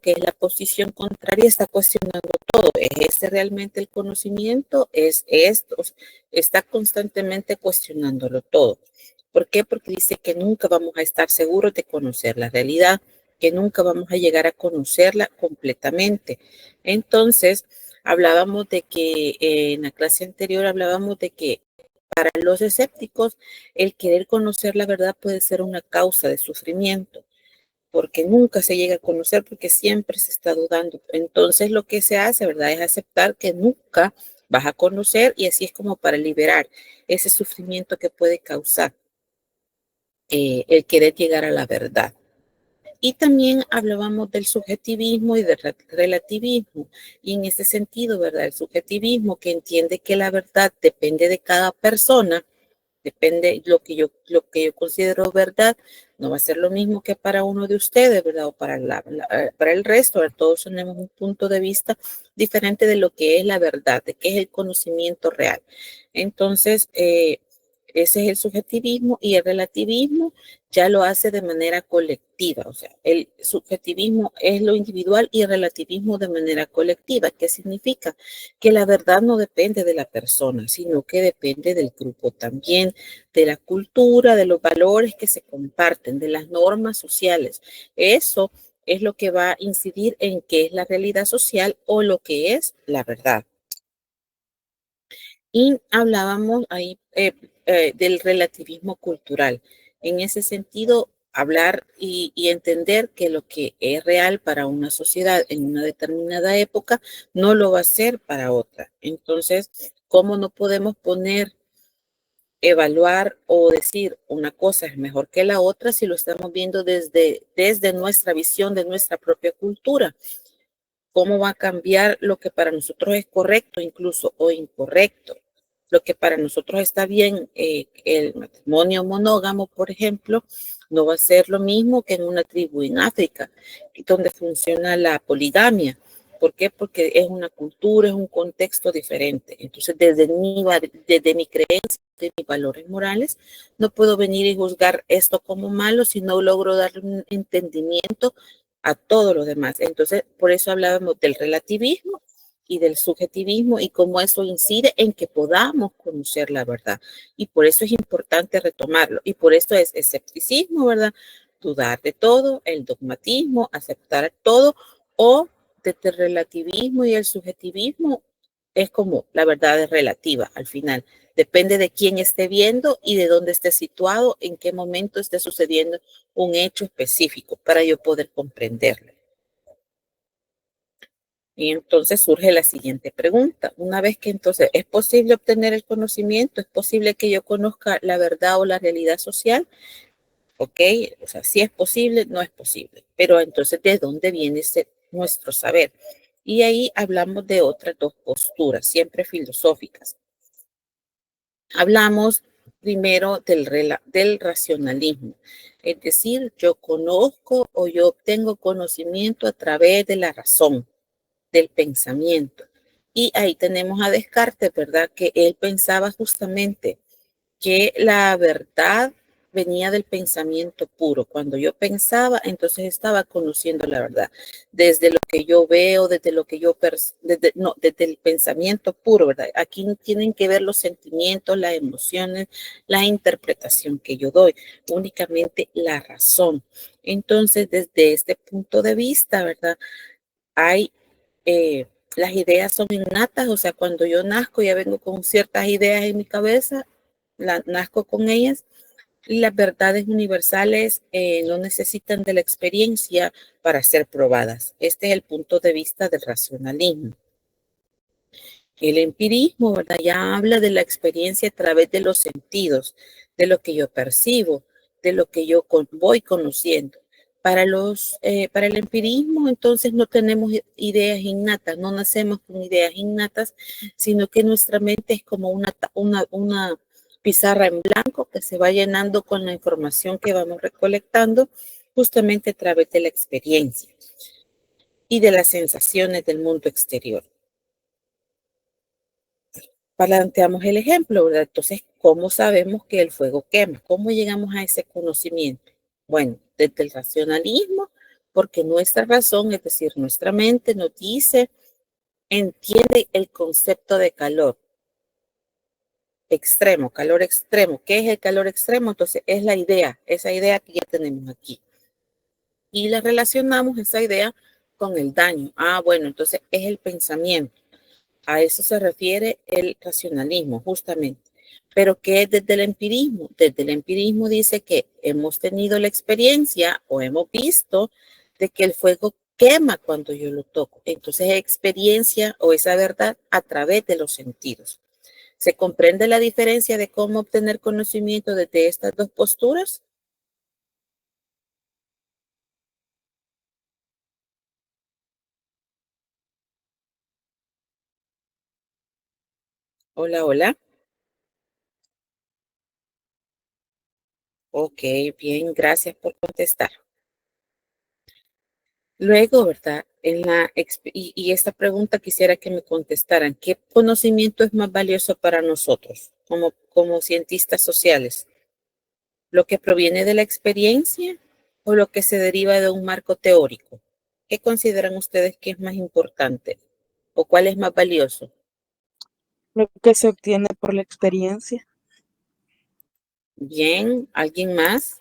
que es la posición contraria, está cuestionando todo. ¿Es este realmente el conocimiento? ¿Es esto? Está constantemente cuestionándolo todo. ¿Por qué? Porque dice que nunca vamos a estar seguros de conocer la realidad, que nunca vamos a llegar a conocerla completamente. Entonces, hablábamos de que en la clase anterior hablábamos de que para los escépticos el querer conocer la verdad puede ser una causa de sufrimiento, porque nunca se llega a conocer, porque siempre se está dudando. Entonces lo que se hace, ¿verdad?, es aceptar que nunca vas a conocer, y así es como para liberar ese sufrimiento que puede causar el querer llegar a la verdad. Y también hablábamos del subjetivismo y del relativismo. Y en ese sentido, ¿verdad?, el subjetivismo, que entiende que la verdad depende de cada persona, depende lo que yo considero verdad, no va a ser lo mismo que para uno de ustedes, ¿verdad? O para el resto, ¿verdad? Todos tenemos un punto de vista diferente de lo que es la verdad, de qué es el conocimiento real. Entonces, ese es el subjetivismo, y el relativismo ya lo hace de manera colectiva. O sea, el subjetivismo es lo individual y el relativismo de manera colectiva. ¿Qué significa? Que la verdad no depende de la persona, sino que depende del grupo también, de la cultura, de los valores que se comparten, de las normas sociales. Eso es lo que va a incidir en qué es la realidad social o lo que es la verdad. Y hablábamos ahí del relativismo cultural. En ese sentido, hablar y entender que lo que es real para una sociedad en una determinada época no lo va a ser para otra. Entonces, ¿cómo no podemos evaluar o decir una cosa es mejor que la otra si lo estamos viendo desde nuestra visión de nuestra propia cultura? ¿Cómo va a cambiar lo que para nosotros es correcto incluso o incorrecto? Lo que para nosotros está bien, el matrimonio monógamo, por ejemplo, no va a ser lo mismo que en una tribu en África, donde funciona la poligamia. ¿Por qué? Porque es una cultura, es un contexto diferente. Entonces, desde mi creencia, de mis valores morales, no puedo venir y juzgar esto como malo si no logro darle un entendimiento a todo lo demás. Entonces, por eso hablábamos del relativismo y del subjetivismo y cómo eso incide en que podamos conocer la verdad. Y por eso es importante retomarlo. Y por esto es escepticismo, ¿verdad? Dudar de todo, el dogmatismo, aceptar todo, o desde el relativismo y el subjetivismo es como la verdad es relativa al final. Depende de quién esté viendo y de dónde esté situado, en qué momento esté sucediendo un hecho específico para yo poder comprenderlo. Y entonces surge la siguiente pregunta. Una vez que entonces es posible obtener el conocimiento, es posible que yo conozca la verdad o la realidad social, ¿ok? O sea, si es posible, no es posible. Pero entonces, ¿de dónde viene nuestro saber? Y ahí hablamos de otras dos posturas, siempre filosóficas. Hablamos primero del racionalismo, es decir, yo conozco o yo obtengo conocimiento a través de la razón, del pensamiento. Y ahí tenemos a Descartes, ¿verdad? Que él pensaba justamente que la verdad venía del pensamiento puro. Cuando yo pensaba, entonces estaba conociendo la verdad. Desde lo que yo veo, desde lo que desde el pensamiento puro, ¿verdad? Aquí tienen que ver los sentimientos, las emociones, la interpretación que yo doy, únicamente la razón. Entonces, desde este punto de vista, ¿verdad? Hay las ideas son innatas, o sea, cuando yo nazco ya vengo con ciertas ideas en mi cabeza, nazco con ellas, y las verdades universales no necesitan de la experiencia para ser probadas. Este es el punto de vista del racionalismo. El empirismo, ¿verdad?, ya habla de la experiencia a través de los sentidos, de lo que yo percibo, de lo que yo voy conociendo. Para el empirismo, entonces, no tenemos ideas innatas, no nacemos con ideas innatas, sino que nuestra mente es como una pizarra en blanco que se va llenando con la información que vamos recolectando justamente a través de la experiencia y de las sensaciones del mundo exterior. Planteamos el ejemplo, ¿verdad? Entonces, ¿cómo sabemos que el fuego quema? ¿Cómo llegamos a ese conocimiento? Bueno, desde el racionalismo porque nuestra razón, es decir, nuestra mente nos dice, entiende el concepto de calor extremo, calor extremo. ¿Qué es el calor extremo? Entonces es la idea, esa idea que ya tenemos aquí. Y la relacionamos esa idea con el daño. Ah, bueno, entonces es el pensamiento. A eso se refiere el racionalismo, justamente. Pero ¿qué es desde el empirismo? Desde el empirismo dice que hemos tenido la experiencia o hemos visto de que el fuego quema cuando yo lo toco. Entonces, experiencia o esa verdad a través de los sentidos. ¿Se comprende la diferencia de cómo obtener conocimiento desde estas dos posturas? Hola, hola. Ok, bien, gracias por contestar. Luego, ¿verdad? Y esta pregunta quisiera que me contestaran, ¿qué conocimiento es más valioso para nosotros como cientistas sociales? ¿Lo que proviene de la experiencia o lo que se deriva de un marco teórico? ¿Qué consideran ustedes que es más importante o cuál es más valioso? Lo que se obtiene por la experiencia. Bien, ¿alguien más?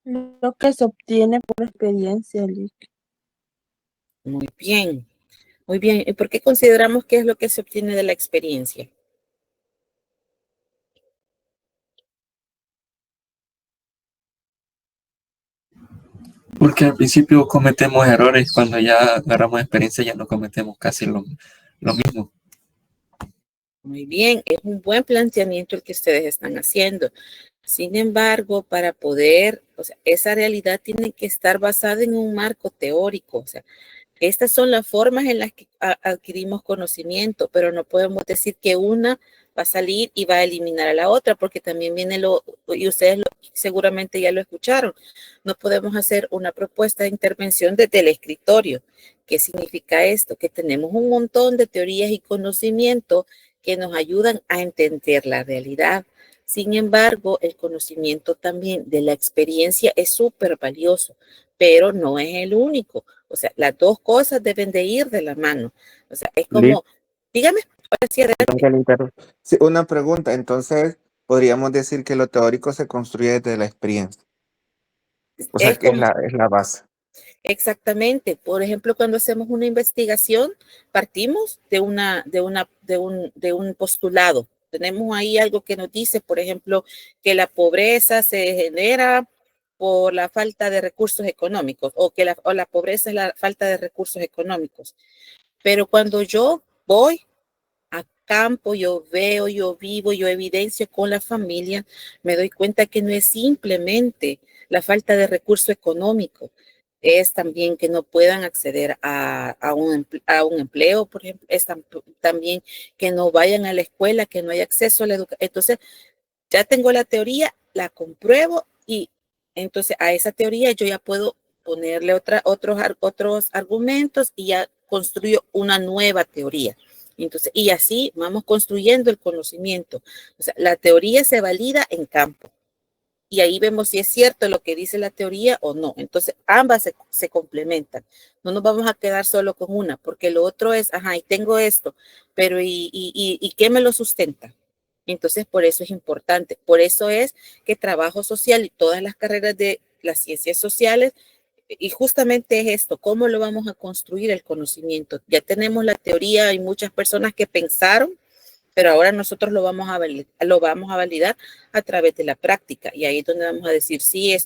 Lo que se obtiene por experiencia, Lick. Muy bien, muy bien. ¿Y por qué consideramos que es lo que se obtiene de la experiencia? Porque al principio cometemos errores, cuando ya agarramos experiencia ya no cometemos casi lo mismo. Muy bien, es un buen planteamiento el que ustedes están haciendo. Sin embargo, para poder, o sea, esa realidad tiene que estar basada en un marco teórico. O sea, estas son las formas en las que adquirimos conocimiento, pero no podemos decir que una va a salir y va a eliminar a la otra, porque también viene y ustedes seguramente ya lo escucharon, no podemos hacer una propuesta de intervención desde el escritorio. ¿Qué significa esto? Que tenemos un montón de teorías y conocimiento que nos ayudan a entender la realidad. Sin embargo, el conocimiento también de la experiencia es súper valioso, pero no es el único. O sea, las dos cosas deben de ir de la mano. O sea, es Liz, como, dígame, ahora sí, perdón adelante. que le interrumpa. Sí, una pregunta, entonces podríamos decir que lo teórico se construye desde la experiencia, o sea, Es que como, es la base. exactamente. Por ejemplo, cuando hacemos una investigación, partimos de un postulado. Tenemos ahí algo que nos dice, por ejemplo, que la pobreza se genera por la falta de recursos económicos o que la pobreza es la falta de recursos económicos. Pero cuando yo voy a campo, yo veo, yo vivo, yo evidencio con la familia, me doy cuenta que no es simplemente la falta de recurso económico, es también que no puedan acceder a un empleo, por ejemplo, es también que no vayan a la escuela, que no hay acceso a la educación. Entonces, ya tengo la teoría, la compruebo y entonces a esa teoría yo ya puedo ponerle otros argumentos y ya construyo una nueva teoría. Entonces, y así vamos construyendo el conocimiento. O sea, la teoría se valida en campo y ahí vemos si es cierto lo que dice la teoría o no. Entonces, ambas se complementan. No nos vamos a quedar solo con una, porque lo otro es, ajá, y tengo esto, pero ¿y qué me lo sustenta? Entonces, por eso es importante. Por eso es que trabajo social y todas las carreras de las ciencias sociales, y justamente es esto, ¿cómo lo vamos a construir el conocimiento? Ya tenemos la teoría, hay muchas personas que pensaron, pero ahora nosotros lo vamos a validar a través de la práctica y ahí es donde vamos a decir sí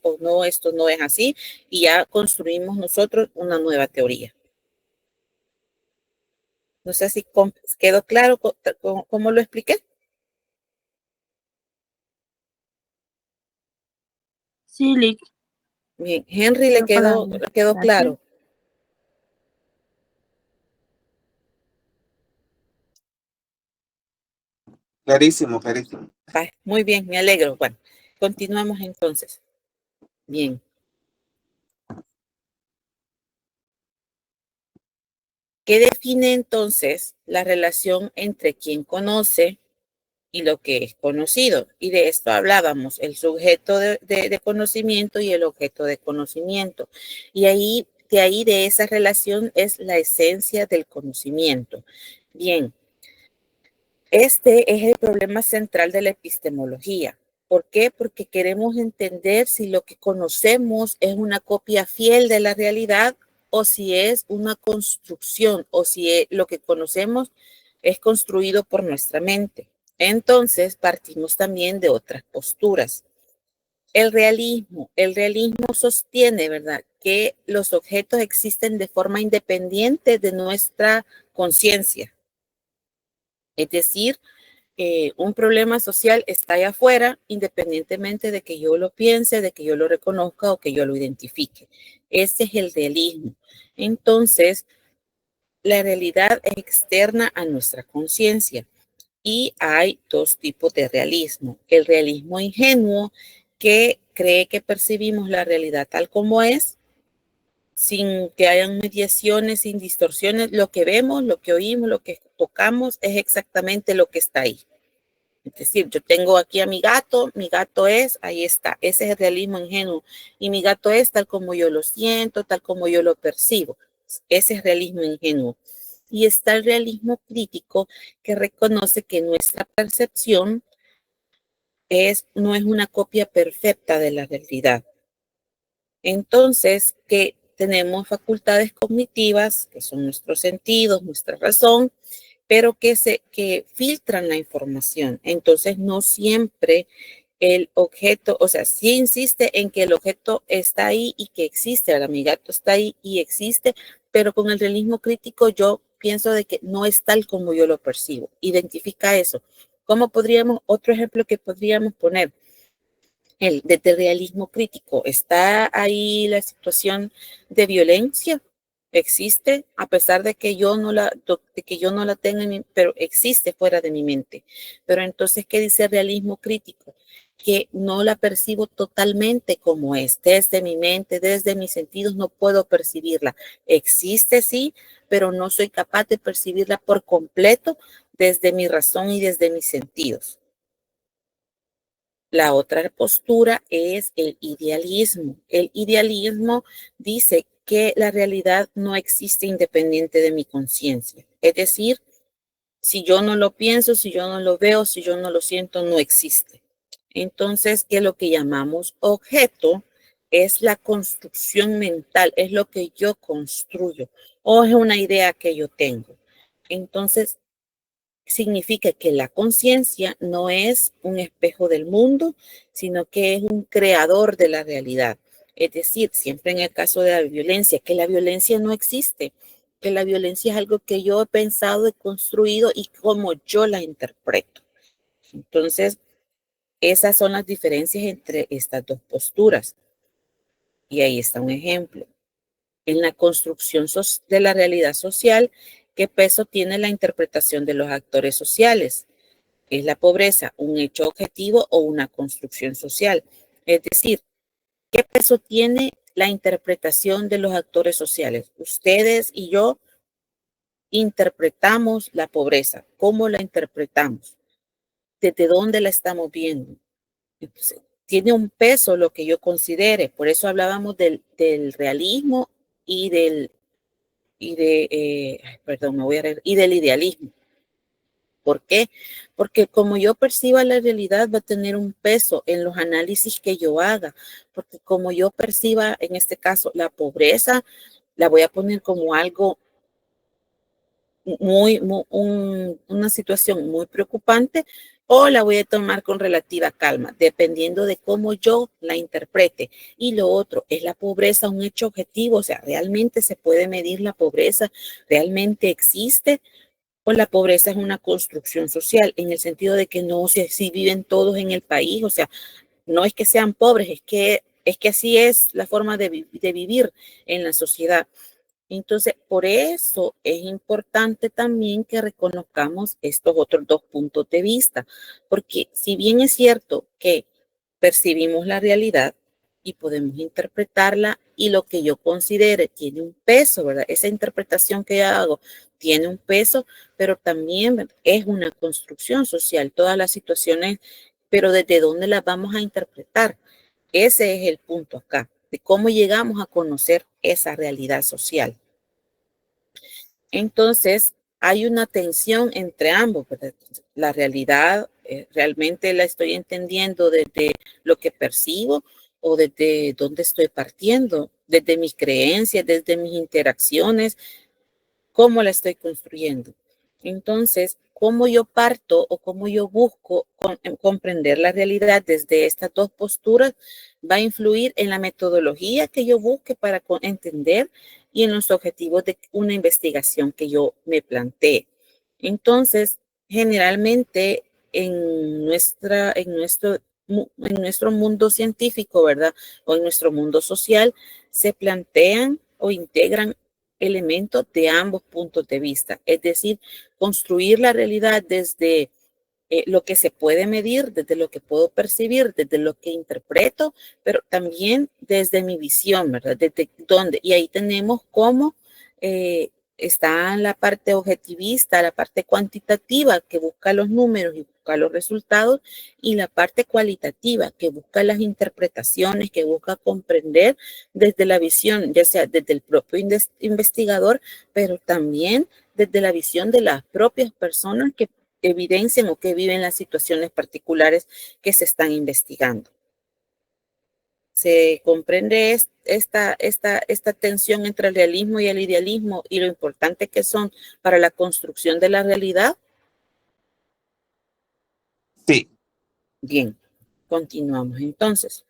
o no, esto no es así y ya construimos nosotros una nueva teoría. No sé si quedó claro cómo lo expliqué. Sí, Lick, Bien, Henry pero para mí, le quedó gracias. claro. Clarísimo, clarísimo. Muy bien, me alegro. Bueno, continuamos entonces. Bien. ¿Qué define entonces la relación entre quien conoce y lo que es conocido. Y de esto hablábamos, el sujeto de conocimiento y el objeto de conocimiento. Y ahí, de esa relación es la esencia del conocimiento. Bien, este es el problema central de la epistemología. ¿Por qué? Porque queremos entender si lo que conocemos es una copia fiel de la realidad o si es una construcción o si lo que conocemos es construido por nuestra mente. Entonces, partimos también de otras posturas. El realismo sostiene, ¿verdad?, que los objetos existen de forma independiente de nuestra conciencia. Es decir, un problema social está allá afuera, independientemente de que yo lo piense, de que yo lo reconozca o que yo lo identifique. Ese es el realismo. Entonces, la realidad es externa a nuestra conciencia. Y hay dos tipos de realismo. El realismo ingenuo, que cree que percibimos la realidad tal como es, sin que hayan mediaciones, sin distorsiones. Lo que vemos, lo que oímos, lo que tocamos es exactamente lo que está ahí. Es decir, yo tengo aquí a mi gato es, ahí está, ese es el realismo ingenuo. Y mi gato es tal como yo lo siento, tal como yo lo percibo. Ese es realismo ingenuo. Y está el realismo crítico, que reconoce que nuestra percepción no es una copia perfecta de la realidad. Entonces, que tenemos facultades cognitivas, que son nuestros sentidos, nuestra razón, pero que filtran la información. Entonces, no siempre el objeto, o sea, sí insiste en que el objeto está ahí y que existe, ahora mi gato está ahí y existe, pero con el realismo crítico yo pienso de que no es tal como yo lo percibo. Identifica eso. Otro ejemplo que podríamos poner, desde el realismo crítico, ¿está ahí la situación de violencia? Existe, a pesar de que yo no la tenga, pero existe fuera de mi mente. Pero entonces, ¿qué dice el realismo crítico? Que no la percibo totalmente como es. Desde mi mente, desde mis sentidos, no puedo percibirla. Existe, sí, pero no soy capaz de percibirla por completo desde mi razón y desde mis sentidos. La otra postura es el idealismo. El idealismo dice que la realidad no existe independiente de mi conciencia. Es decir, si yo no lo pienso, si yo no lo veo, si yo no lo siento, no existe. Entonces, que lo que llamamos objeto es la construcción mental, es lo que yo construyo o es una idea que yo tengo. Entonces, significa que la conciencia no es un espejo del mundo, sino que es un creador de la realidad. Es decir, siempre en el caso de la violencia, que la violencia no existe, que la violencia es algo que yo he pensado, he construido y como yo la interpreto. Entonces, esas son las diferencias entre estas dos posturas. Y ahí está un ejemplo. En la construcción de la realidad social, ¿qué peso tiene la interpretación de los actores sociales? ¿Es la pobreza un hecho objetivo o una construcción social? Es decir, ¿qué peso tiene la interpretación de los actores sociales? Ustedes y yo interpretamos la pobreza. ¿Cómo la interpretamos? ¿Desde dónde la estamos viendo? Entonces, tiene un peso lo que yo considere. Por eso hablábamos del realismo y del idealismo. ¿Por qué? Porque como yo perciba la realidad va a tener un peso en los análisis que yo haga, porque como yo perciba, en este caso, la pobreza, la voy a poner como algo una situación muy preocupante, o la voy a tomar con relativa calma, dependiendo de cómo yo la interprete. Y lo otro, ¿es la pobreza un hecho objetivo? O sea, ¿realmente se puede medir la pobreza? ¿Realmente existe? O la pobreza es una construcción social, en el sentido de que no sé si viven todos en el país, o sea, no es que sean pobres, es que así es la forma de vivir en la sociedad. Entonces, por eso es importante también que reconozcamos estos otros dos puntos de vista, porque si bien es cierto que percibimos la realidad, y podemos interpretarla y lo que yo considere tiene un peso, ¿verdad? Esa interpretación que yo hago tiene un peso, pero también es una construcción social, todas las situaciones, pero ¿desde dónde las vamos a interpretar? Ese es el punto acá, de cómo llegamos a conocer esa realidad social. Entonces, hay una tensión entre ambos, ¿verdad? La realidad realmente la estoy entendiendo desde lo que percibo o desde dónde estoy partiendo, desde mis creencias, desde mis interacciones, cómo la estoy construyendo. Entonces, cómo yo parto o cómo yo busco comprender la realidad desde estas dos posturas va a influir en la metodología que yo busque para entender y en los objetivos de una investigación que yo me plantee. Entonces, generalmente en nuestro mundo científico, ¿verdad? O en nuestro mundo social, se plantean o integran elementos de ambos puntos de vista, es decir, construir la realidad desde lo que se puede medir, desde lo que puedo percibir, desde lo que interpreto, pero también desde mi visión, ¿verdad? Desde dónde. Y ahí tenemos cómo está la parte objetivista, la parte cuantitativa que busca los números y busca los resultados, y la parte cualitativa que busca las interpretaciones, que busca comprender desde la visión, ya sea desde el propio investigador, pero también desde la visión de las propias personas que evidencian o que viven las situaciones particulares que se están investigando. Se comprende esta tensión entre el realismo y el idealismo y lo importante que son para la construcción de la realidad. Sí. Bien, continuamos entonces.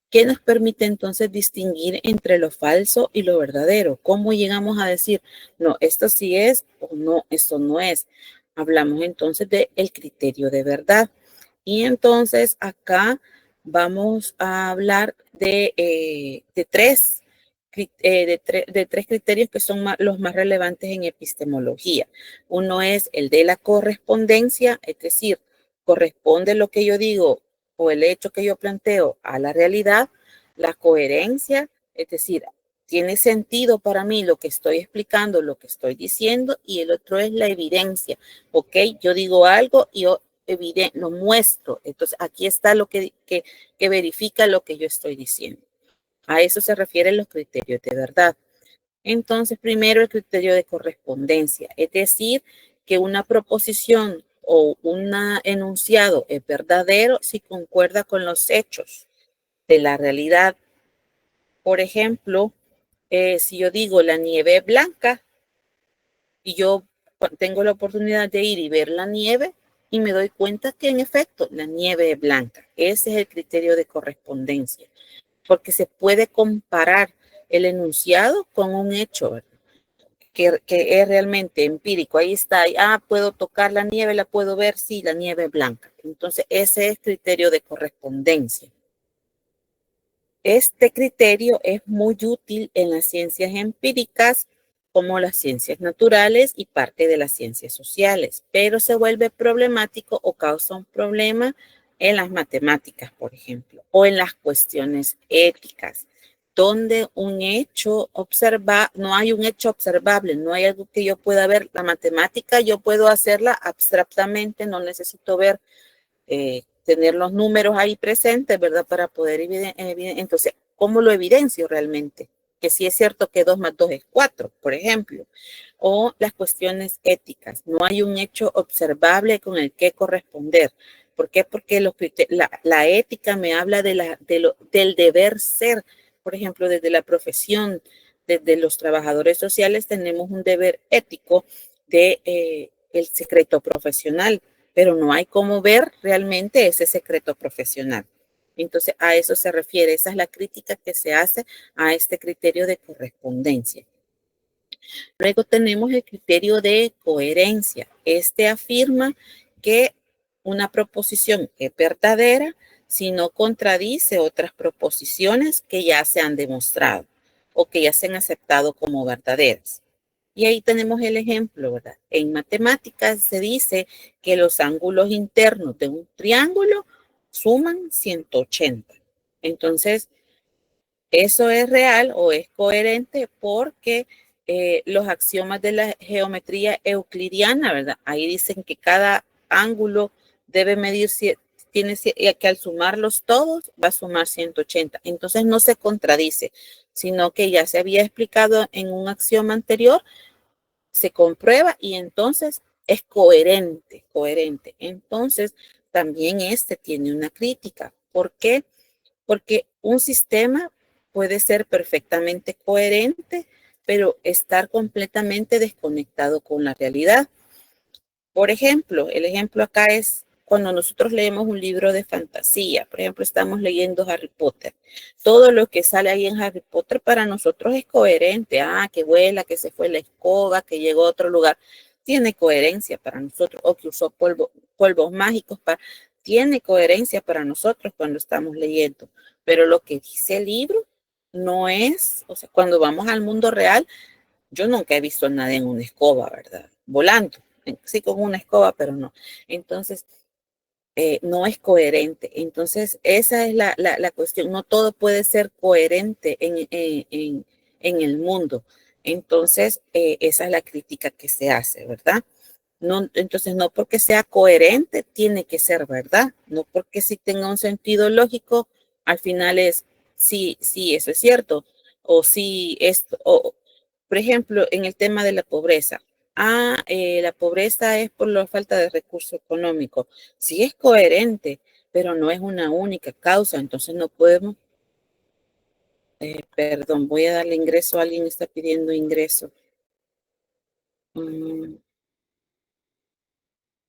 ¿Qué nos permite entonces distinguir entre lo falso y lo verdadero? ¿Cómo llegamos a decir, no, esto sí es o no, esto no es? Hablamos entonces del criterio de verdad. Y entonces acá vamos a hablar de tres criterios que son los más relevantes en epistemología. Uno es el de la correspondencia, es decir, corresponde lo que yo digo o el hecho que yo planteo a la realidad. La coherencia, es decir, tiene sentido para mí lo que estoy explicando, lo que estoy diciendo, y el otro es la evidencia. Ok, yo digo algo y yo lo muestro. Entonces, aquí está lo que verifica lo que yo estoy diciendo. A eso se refieren los criterios de verdad. Entonces, primero el criterio de correspondencia, es decir, que una proposición o un enunciado es verdadero si concuerda con los hechos de la realidad. Por ejemplo, si yo digo la nieve es blanca y yo tengo la oportunidad de ir y ver la nieve y me doy cuenta que en efecto la nieve es blanca. Ese es el criterio de correspondencia, porque se puede comparar el enunciado con un hecho que es realmente empírico. Ahí está, puedo tocar la nieve, la puedo ver, sí, la nieve es blanca. Entonces ese es criterio de correspondencia. Este criterio es muy útil en las ciencias empíricas como las ciencias naturales y parte de las ciencias sociales, pero se vuelve problemático o causa un problema en las matemáticas, por ejemplo, o en las cuestiones éticas, donde no hay un hecho observable, no hay algo que yo pueda ver. La matemática yo puedo hacerla abstractamente, no necesito ver tener los números ahí presentes, ¿verdad? Para poder entonces, ¿cómo lo evidencio realmente? Que sí es cierto que 2 más 2 es 4, por ejemplo. O las cuestiones éticas. No hay un hecho observable con el que corresponder. ¿Por qué? Porque la ética me habla del deber ser. Por ejemplo, desde la profesión, desde los trabajadores sociales, tenemos un deber ético de el secreto profesional, pero no hay cómo ver realmente ese secreto profesional. Entonces, a eso se refiere. Esa es la crítica que se hace a este criterio de correspondencia. Luego tenemos el criterio de coherencia. Este afirma que una proposición es verdadera si no contradice otras proposiciones que ya se han demostrado o que ya se han aceptado como verdaderas. Y ahí tenemos el ejemplo, ¿verdad? En matemáticas se dice que los ángulos internos de un triángulo suman 180. Entonces, eso es real o es coherente porque los axiomas de la geometría euclidiana, ¿verdad? Ahí dicen que cada ángulo debe medir, que al sumarlos todos va a sumar 180. Entonces no se contradice, sino que ya se había explicado en un axioma anterior, se comprueba y entonces es coherente. Entonces también este tiene una crítica. ¿Por qué? Porque un sistema puede ser perfectamente coherente, pero estar completamente desconectado con la realidad. Por ejemplo, el ejemplo acá es cuando nosotros leemos un libro de fantasía. Por ejemplo, estamos leyendo Harry Potter. Todo lo que sale ahí en Harry Potter para nosotros es coherente. Que vuela, que se fue la escoba, que llegó a otro lugar. Tiene coherencia para nosotros. O que usó polvos mágicos. Tiene coherencia para nosotros cuando estamos leyendo. Pero lo que dice el libro no es, o sea, cuando vamos al mundo real, yo nunca he visto a nadie en una escoba, ¿verdad? Volando. Sí, con una escoba, pero no. Entonces, no es coherente. Entonces, esa es la cuestión. No todo puede ser coherente en el mundo. Entonces, esa es la crítica que se hace, ¿verdad? No, entonces, no porque sea coherente tiene que ser verdad. No porque sí tenga un sentido lógico, al final es sí, sí, eso es cierto. O sí, esto. O, por ejemplo, en el tema de la pobreza. La pobreza es por la falta de recursos económicos. Sí es coherente, pero no es una única causa. Entonces no podemos, perdón, voy a darle ingreso. Alguien está pidiendo ingreso.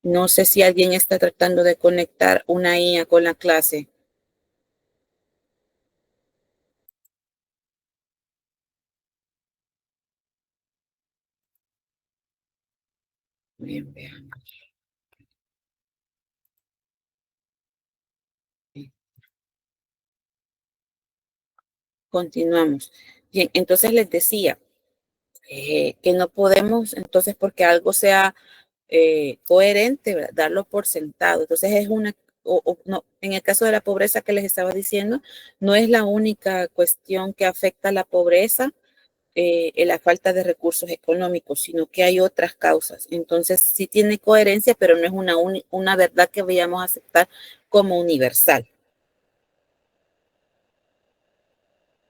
No sé si alguien está tratando de conectar una IA con la clase. Bien, veamos. Continuamos. Bien, entonces les decía que no podemos, entonces, porque algo sea coherente, ¿verdad? Darlo por sentado. Entonces es no, en el caso de la pobreza que les estaba diciendo, no es la única cuestión que afecta a la pobreza, la falta de recursos económicos, sino que hay otras causas. Entonces sí tiene coherencia, pero no es una verdad que vayamos a aceptar como universal.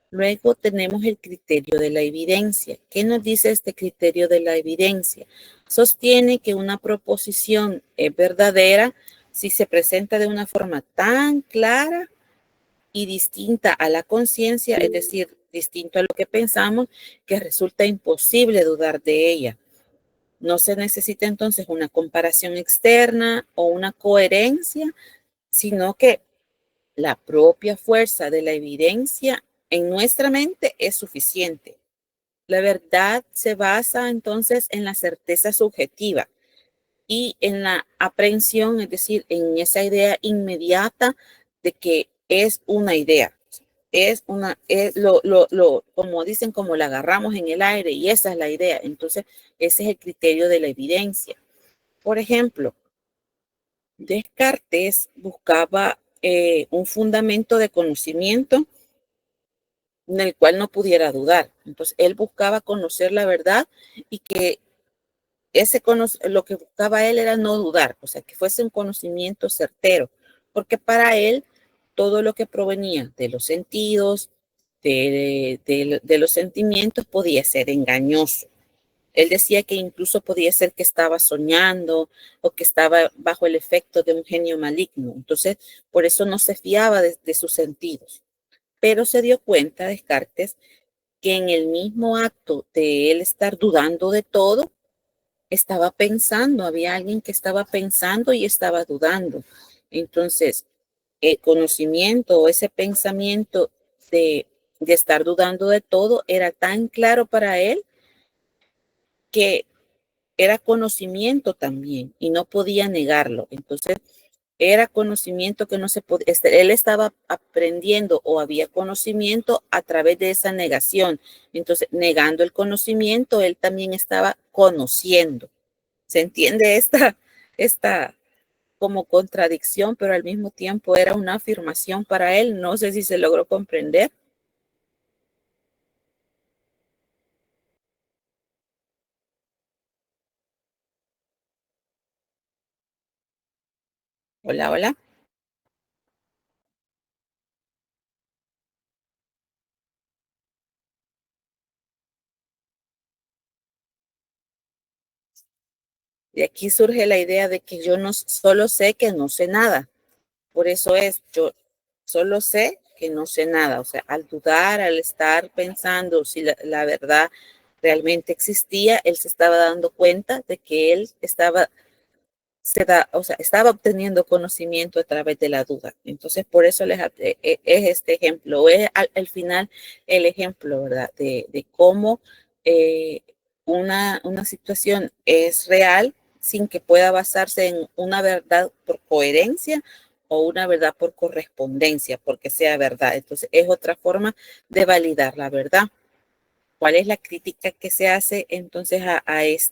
Luego tenemos el criterio de la evidencia. ¿Qué nos dice este criterio de la evidencia? Sostiene que una proposición es verdadera si se presenta de una forma tan clara y distinta a la conciencia, es decir, distinto a lo que pensamos, que resulta imposible dudar de ella. No se necesita entonces una comparación externa o una coherencia, sino que la propia fuerza de la evidencia en nuestra mente es suficiente. La verdad se basa entonces en la certeza subjetiva y en la aprehensión, es decir, en esa idea inmediata de que es una idea. Como dicen, como la agarramos en el aire y esa es la idea. Entonces, ese es el criterio de la evidencia. Por ejemplo, Descartes buscaba un fundamento de conocimiento en el cual no pudiera dudar. Entonces, él buscaba conocer la verdad y que lo que buscaba él era no dudar, o sea, que fuese un conocimiento certero, porque para él todo lo que provenía de los sentidos, de los sentimientos, podía ser engañoso. Él decía que incluso podía ser que estaba soñando o que estaba bajo el efecto de un genio maligno. Entonces, por eso no se fiaba de sus sentidos. Pero se dio cuenta, Descartes, que en el mismo acto de él estar dudando de todo, estaba pensando, había alguien que estaba pensando y estaba dudando. Entonces, el conocimiento o ese pensamiento de estar dudando de todo era tan claro para él que era conocimiento también y no podía negarlo. Entonces, era conocimiento que no se podía, él estaba aprendiendo o había conocimiento a través de esa negación. Entonces, negando el conocimiento, él también estaba conociendo. ¿Se entiende esta como contradicción, pero al mismo tiempo era una afirmación para él. No sé si se logró comprender. Hola, hola. Y aquí surge la idea de que yo no solo sé que no sé nada. Por eso yo solo sé que no sé nada. O sea, al dudar, al estar pensando si la verdad realmente existía, él se estaba dando cuenta de que él estaba obteniendo conocimiento a través de la duda. Entonces, por eso es este ejemplo, es al final el ejemplo, ¿verdad? De cómo eh, una situación es real sin que pueda basarse en una verdad por coherencia o una verdad por correspondencia, porque sea verdad. Entonces, es otra forma de validar la verdad. ¿Cuál es la crítica que se hace entonces a este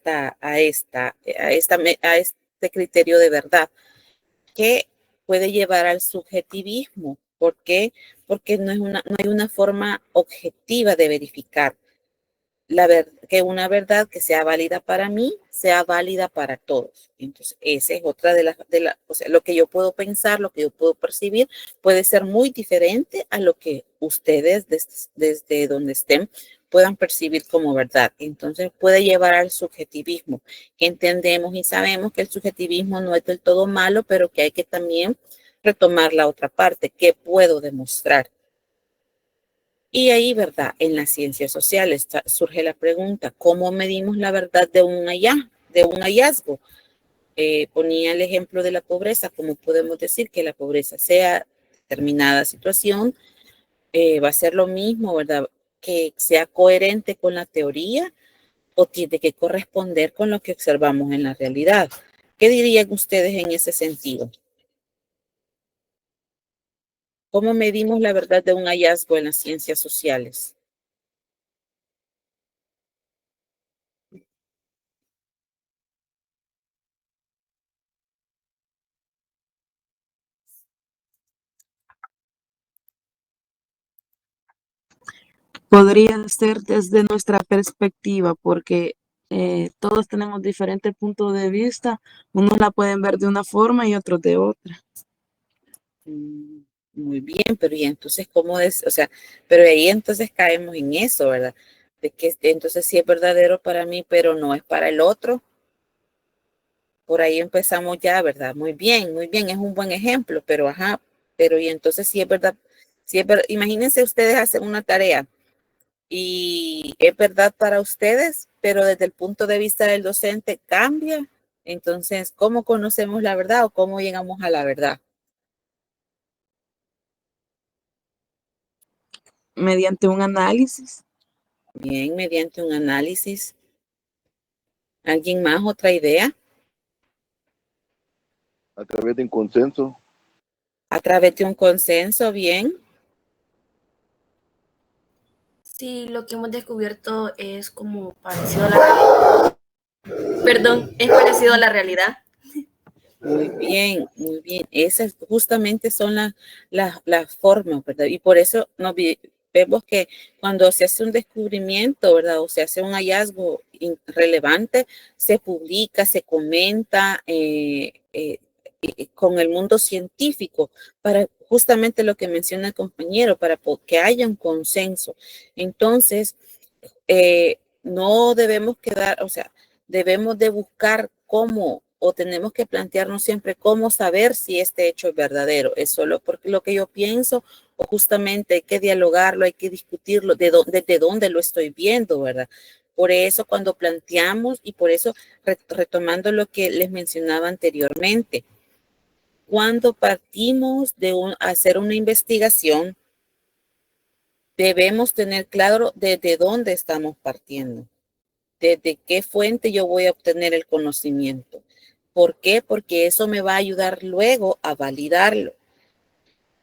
criterio de verdad? Que puede llevar al subjetivismo. ¿Por qué? Porque no hay una forma objetiva de verificar que una verdad que sea válida para mí sea válida para todos. Entonces, esa es otra o sea, lo que yo puedo pensar, lo que yo puedo percibir, puede ser muy diferente a lo que ustedes desde donde estén puedan percibir como verdad. Entonces, puede llevar al subjetivismo. Entendemos y sabemos que el subjetivismo no es del todo malo, pero que hay que también retomar la otra parte. ¿Qué puedo demostrar? Y ahí, ¿verdad? En las ciencias sociales surge la pregunta, ¿cómo medimos la verdad de un hallazgo? Ponía el ejemplo de la pobreza, ¿cómo podemos decir que la pobreza sea determinada situación? ¿Va a ser lo mismo, verdad? Que sea coherente con la teoría o tiene que corresponder con lo que observamos en la realidad. ¿Qué dirían ustedes en ese sentido? ¿Cómo medimos la verdad de un hallazgo en las ciencias sociales? Podría ser desde nuestra perspectiva, porque todos tenemos diferentes puntos de vista. Unos la pueden ver de una forma y otros de otra. Muy bien, pero y entonces, ¿cómo es? O sea, pero ahí entonces caemos en eso, ¿verdad? De que entonces sí es verdadero para mí, pero no es para el otro. Por ahí empezamos ya, ¿verdad? Muy bien, es un buen ejemplo, pero ajá, pero y entonces sí es verdad, imagínense ustedes hacer una tarea y es verdad para ustedes, pero desde el punto de vista del docente cambia. Entonces, ¿cómo conocemos la verdad o cómo llegamos a la verdad? Mediante un análisis. Bien, mediante un análisis. ¿Alguien más? ¿Otra idea? A través de un consenso. A través de un consenso, bien. Sí, lo que hemos descubierto es como parecido a la realidad. Perdón, es parecido a la realidad. Muy bien, muy bien. Esas justamente son las formas, ¿verdad? Y por eso vemos que cuando se hace un descubrimiento, ¿verdad? O se hace un hallazgo relevante, se publica, se comenta con el mundo científico para justamente lo que menciona el compañero, para que haya un consenso. Entonces, no debemos quedar, o sea, debemos de buscar cómo o tenemos que plantearnos siempre cómo saber si este hecho es verdadero. ¿Es solo porque lo que yo pienso o justamente hay que dialogarlo, hay que discutirlo desde dónde lo estoy viendo, ¿verdad? Por eso cuando planteamos y por eso retomando lo que les mencionaba anteriormente, cuando partimos de hacer una investigación, debemos tener claro desde dónde estamos partiendo. ¿Desde qué fuente yo voy a obtener el conocimiento? ¿Por qué? Porque eso me va a ayudar luego a validarlo.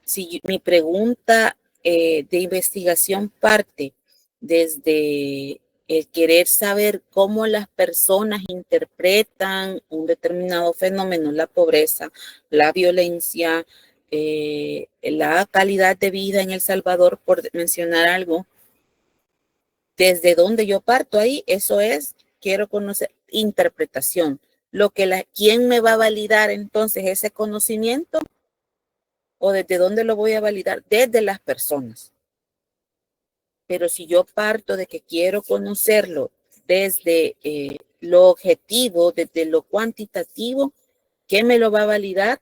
Si mi pregunta de investigación parte desde el querer saber cómo las personas interpretan un determinado fenómeno, la pobreza, la violencia, la calidad de vida en El Salvador, por mencionar algo, desde donde yo parto ahí, eso es, quiero conocer interpretación. ¿Quién me va a validar entonces ese conocimiento? ¿O desde dónde lo voy a validar? Desde las personas. Pero si yo parto de que quiero conocerlo desde lo objetivo, desde lo cuantitativo, ¿qué me lo va a validar?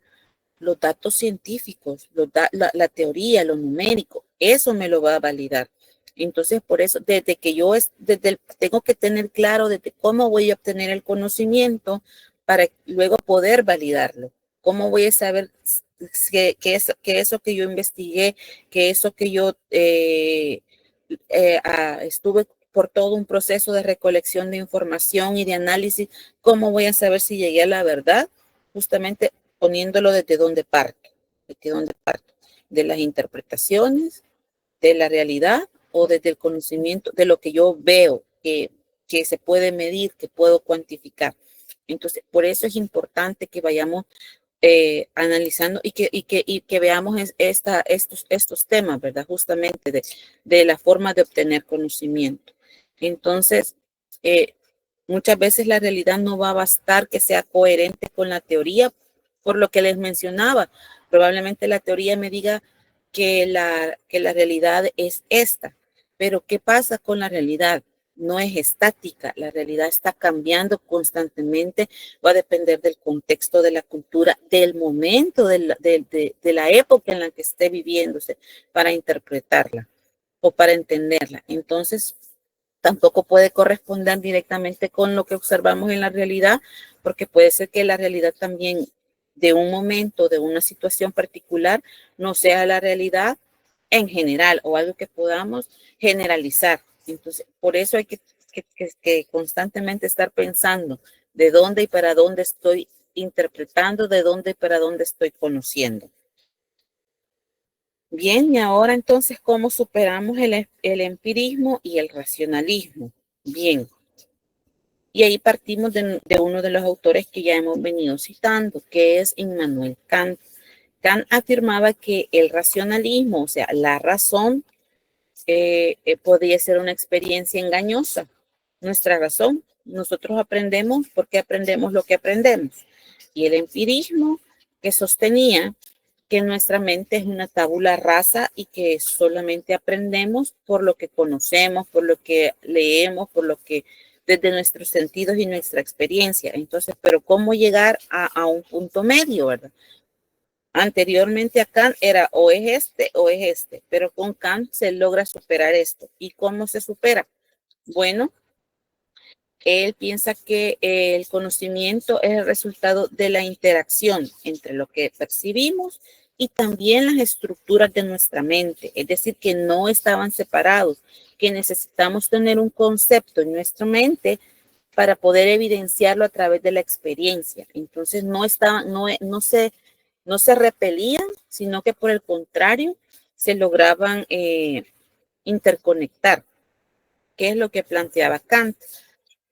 Los datos científicos, la teoría, lo numérico, eso me lo va a validar. Entonces, por eso, tengo que tener claro desde cómo voy a obtener el conocimiento para luego poder validarlo. ¿Cómo voy a saber que eso que yo investigué, que eso que yo estuve por todo un proceso de recolección de información y de análisis, cómo voy a saber si llegué a la verdad? Justamente poniéndolo desde donde parto, de las interpretaciones, de la realidad o desde el conocimiento de lo que yo veo, que se puede medir, que puedo cuantificar. Entonces, por eso es importante que vayamos analizando y que veamos estos temas, ¿verdad? Justamente de la forma de obtener conocimiento. Entonces, muchas veces la realidad no va a bastar que sea coherente con la teoría, por lo que les mencionaba. Probablemente la teoría me diga que la realidad es esta, pero ¿qué pasa con la realidad? No es estática, la realidad está cambiando constantemente, va a depender del contexto, de la cultura, del momento, de la época en la que esté viviéndose para interpretarla o para entenderla. Entonces, tampoco puede corresponder directamente con lo que observamos en la realidad, porque puede ser que la realidad también de un momento, de una situación particular, no sea la realidad en general o algo que podamos generalizar. Entonces, por eso hay que constantemente estar pensando de dónde y para dónde estoy interpretando, de dónde y para dónde estoy conociendo. Bien, y ahora entonces, ¿cómo superamos el empirismo y el racionalismo? Bien, y ahí partimos de uno de los autores que ya hemos venido citando, que es Immanuel Kant. Kant afirmaba que el racionalismo, o sea, la razón, podría ser una experiencia engañosa. Nuestra razón, nosotros aprendemos porque aprendemos lo que aprendemos. Y el empirismo que sostenía que nuestra mente es una tabula rasa y que solamente aprendemos por lo que conocemos, por lo que leemos, por lo que desde nuestros sentidos y nuestra experiencia. Entonces, pero ¿cómo llegar a un punto medio, verdad? Anteriormente a Kant era o es este, pero con Kant se logra superar esto. ¿Y cómo se supera? Bueno, él piensa que el conocimiento es el resultado de la interacción entre lo que percibimos y también las estructuras de nuestra mente, es decir, que no estaban separados, que necesitamos tener un concepto en nuestra mente para poder evidenciarlo a través de la experiencia. Entonces no se repelían, sino que por el contrario se lograban interconectar. ¿Qué es lo que planteaba Kant?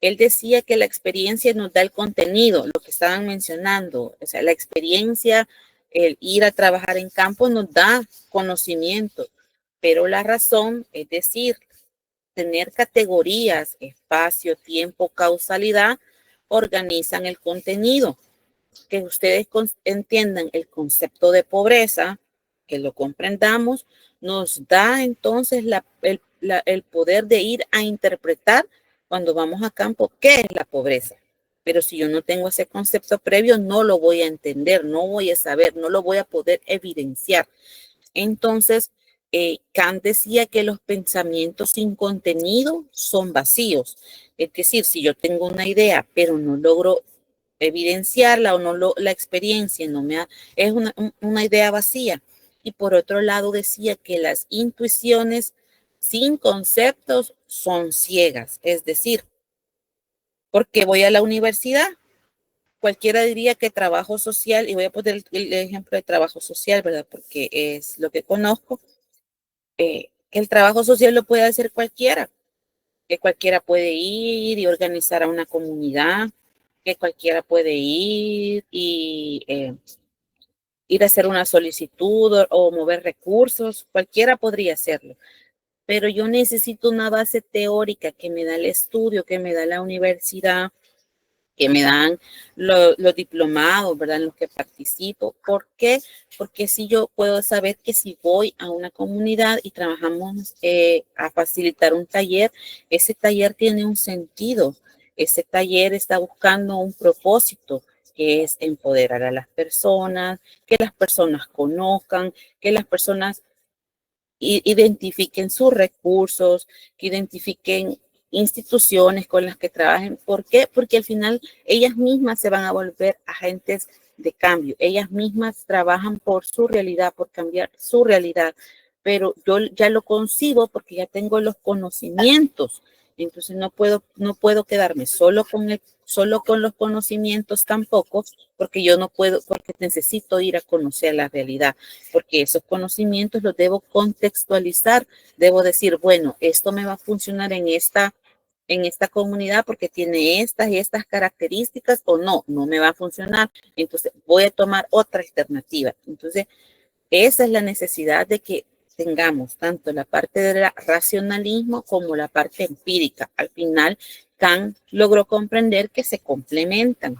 Él decía que la experiencia nos da el contenido, lo que estaban mencionando, o sea, la experiencia, el ir a trabajar en campo nos da conocimiento, pero la razón, es decir, tener categorías, espacio, tiempo, causalidad, organizan el contenido. Que ustedes entiendan el concepto de pobreza, que lo comprendamos, nos da entonces el poder de ir a interpretar cuando vamos a campo qué es la pobreza. Pero si yo no tengo ese concepto previo, no lo voy a entender, no voy a saber, no lo voy a poder evidenciar. Entonces, Kant decía que los pensamientos sin contenido son vacíos. Es decir, si yo tengo una idea, pero no logro evidenciarla o no la experiencia no es una idea vacía. Y por otro lado decía que las intuiciones sin conceptos son ciegas, es decir, porque voy a la universidad, cualquiera diría que trabajo social, y voy a poner el ejemplo de trabajo social, ¿verdad? Porque es lo que conozco, que el trabajo social lo puede hacer cualquiera. que cualquiera puede ir y organizar a una comunidad, que cualquiera puede ir y ir a hacer una solicitud o mover recursos, cualquiera podría hacerlo. Pero yo necesito una base teórica que me da el estudio, que me da la universidad, que me dan los diplomados, ¿verdad? En los que participo. ¿Por qué? Porque si yo puedo saber que si voy a una comunidad y trabajamos a facilitar un taller, ese taller tiene un sentido. Ese taller está buscando un propósito, que es empoderar a las personas, que las personas conozcan, que las personas identifiquen sus recursos, que identifiquen instituciones con las que trabajen. ¿Por qué? Porque al final ellas mismas se van a volver agentes de cambio. Ellas mismas trabajan por su realidad, por cambiar su realidad. Pero yo ya lo concibo porque ya tengo los conocimientos. Entonces no puedo quedarme solo con los conocimientos tampoco, porque yo no puedo, porque necesito ir a conocer la realidad, porque esos conocimientos los debo contextualizar. Debo decir, bueno, esto me va a funcionar en esta comunidad porque tiene estas y estas características, o no me va a funcionar. Entonces voy a tomar otra alternativa. Entonces, esa es la necesidad de que tengamos tanto la parte del racionalismo como la parte empírica. Al final, Kant logró comprender que se complementan.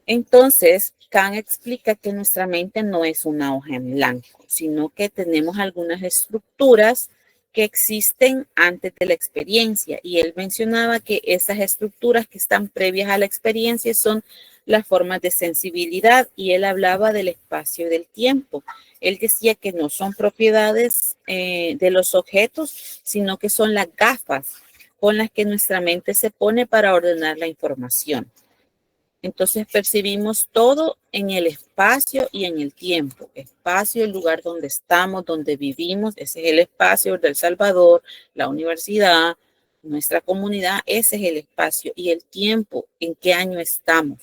Entonces, Kant explica que nuestra mente no es una hoja en blanco, sino que tenemos algunas estructuras que existen antes de la experiencia. Y él mencionaba que esas estructuras que están previas a la experiencia son las formas de sensibilidad, y él hablaba del espacio y del tiempo. Él decía que no son propiedades de los objetos, sino que son las gafas con las que nuestra mente se pone para ordenar la información. Entonces percibimos todo en el espacio y en el tiempo. Espacio, el lugar donde estamos, donde vivimos, ese es el espacio del Salvador, la universidad, nuestra comunidad, ese es el espacio. Y el tiempo, ¿en qué año estamos?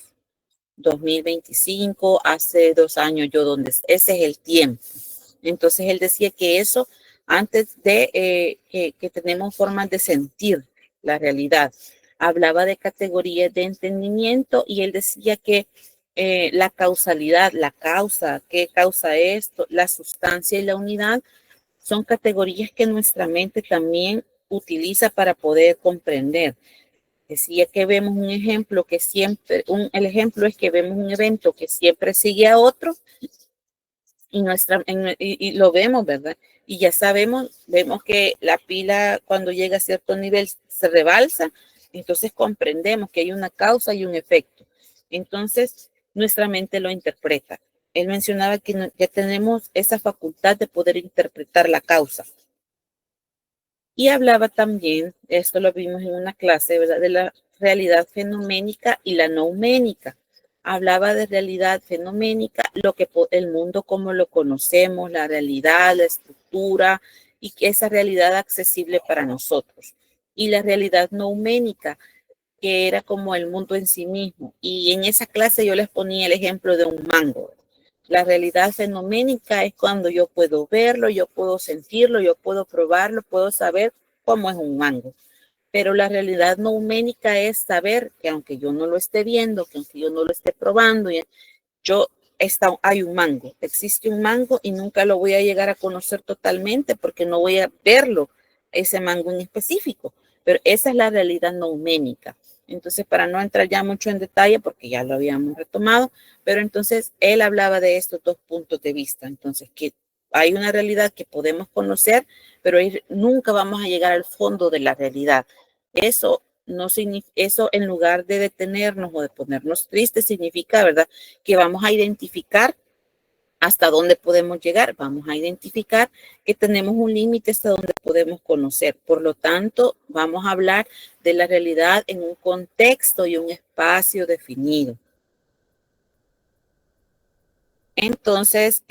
2025, hace 2 años ese es el tiempo. Entonces él decía que eso, antes de que tenemos formas de sentir la realidad. Hablaba de categorías de entendimiento y él decía que la causalidad, la causa, qué causa esto, la sustancia y la unidad son categorías que nuestra mente también utiliza para poder comprender. Decía que vemos un ejemplo que siempre, el ejemplo es que vemos un evento que siempre sigue a otro y lo vemos, ¿verdad? Y ya vemos que la pila cuando llega a cierto nivel se rebalsa, entonces comprendemos que hay una causa y un efecto. Entonces, nuestra mente lo interpreta. Él mencionaba que tenemos esa facultad de poder interpretar la causa. Y hablaba también, esto lo vimos en una clase, ¿verdad?, de la realidad fenoménica y la nouménica. Hablaba de realidad fenoménica, el mundo como lo conocemos, la realidad, la estructura, y que esa realidad accesible para nosotros. Y la realidad nouménica, que era como el mundo en sí mismo. Y en esa clase yo les ponía el ejemplo de un mango. La realidad fenoménica es cuando yo puedo verlo, yo puedo sentirlo, yo puedo probarlo, puedo saber cómo es un mango. Pero la realidad nouménica es saber que aunque yo no lo esté viendo, que aunque yo no lo esté probando, hay un mango, existe un mango y nunca lo voy a llegar a conocer totalmente porque no voy a verlo, ese mango en específico. Pero esa es la realidad nouménica. Entonces, para no entrar ya mucho en detalle, porque ya lo habíamos retomado, pero entonces él hablaba de estos dos puntos de vista. Entonces, que hay una realidad que podemos conocer, pero nunca vamos a llegar al fondo de la realidad. Eso no significa, eso en lugar de detenernos o de ponernos tristes, significa, ¿verdad?, que vamos a identificar hasta dónde podemos llegar, vamos a identificar que tenemos un límite hasta donde podemos conocer. Por lo tanto, vamos a hablar de la realidad en un contexto y un espacio definido. Entonces,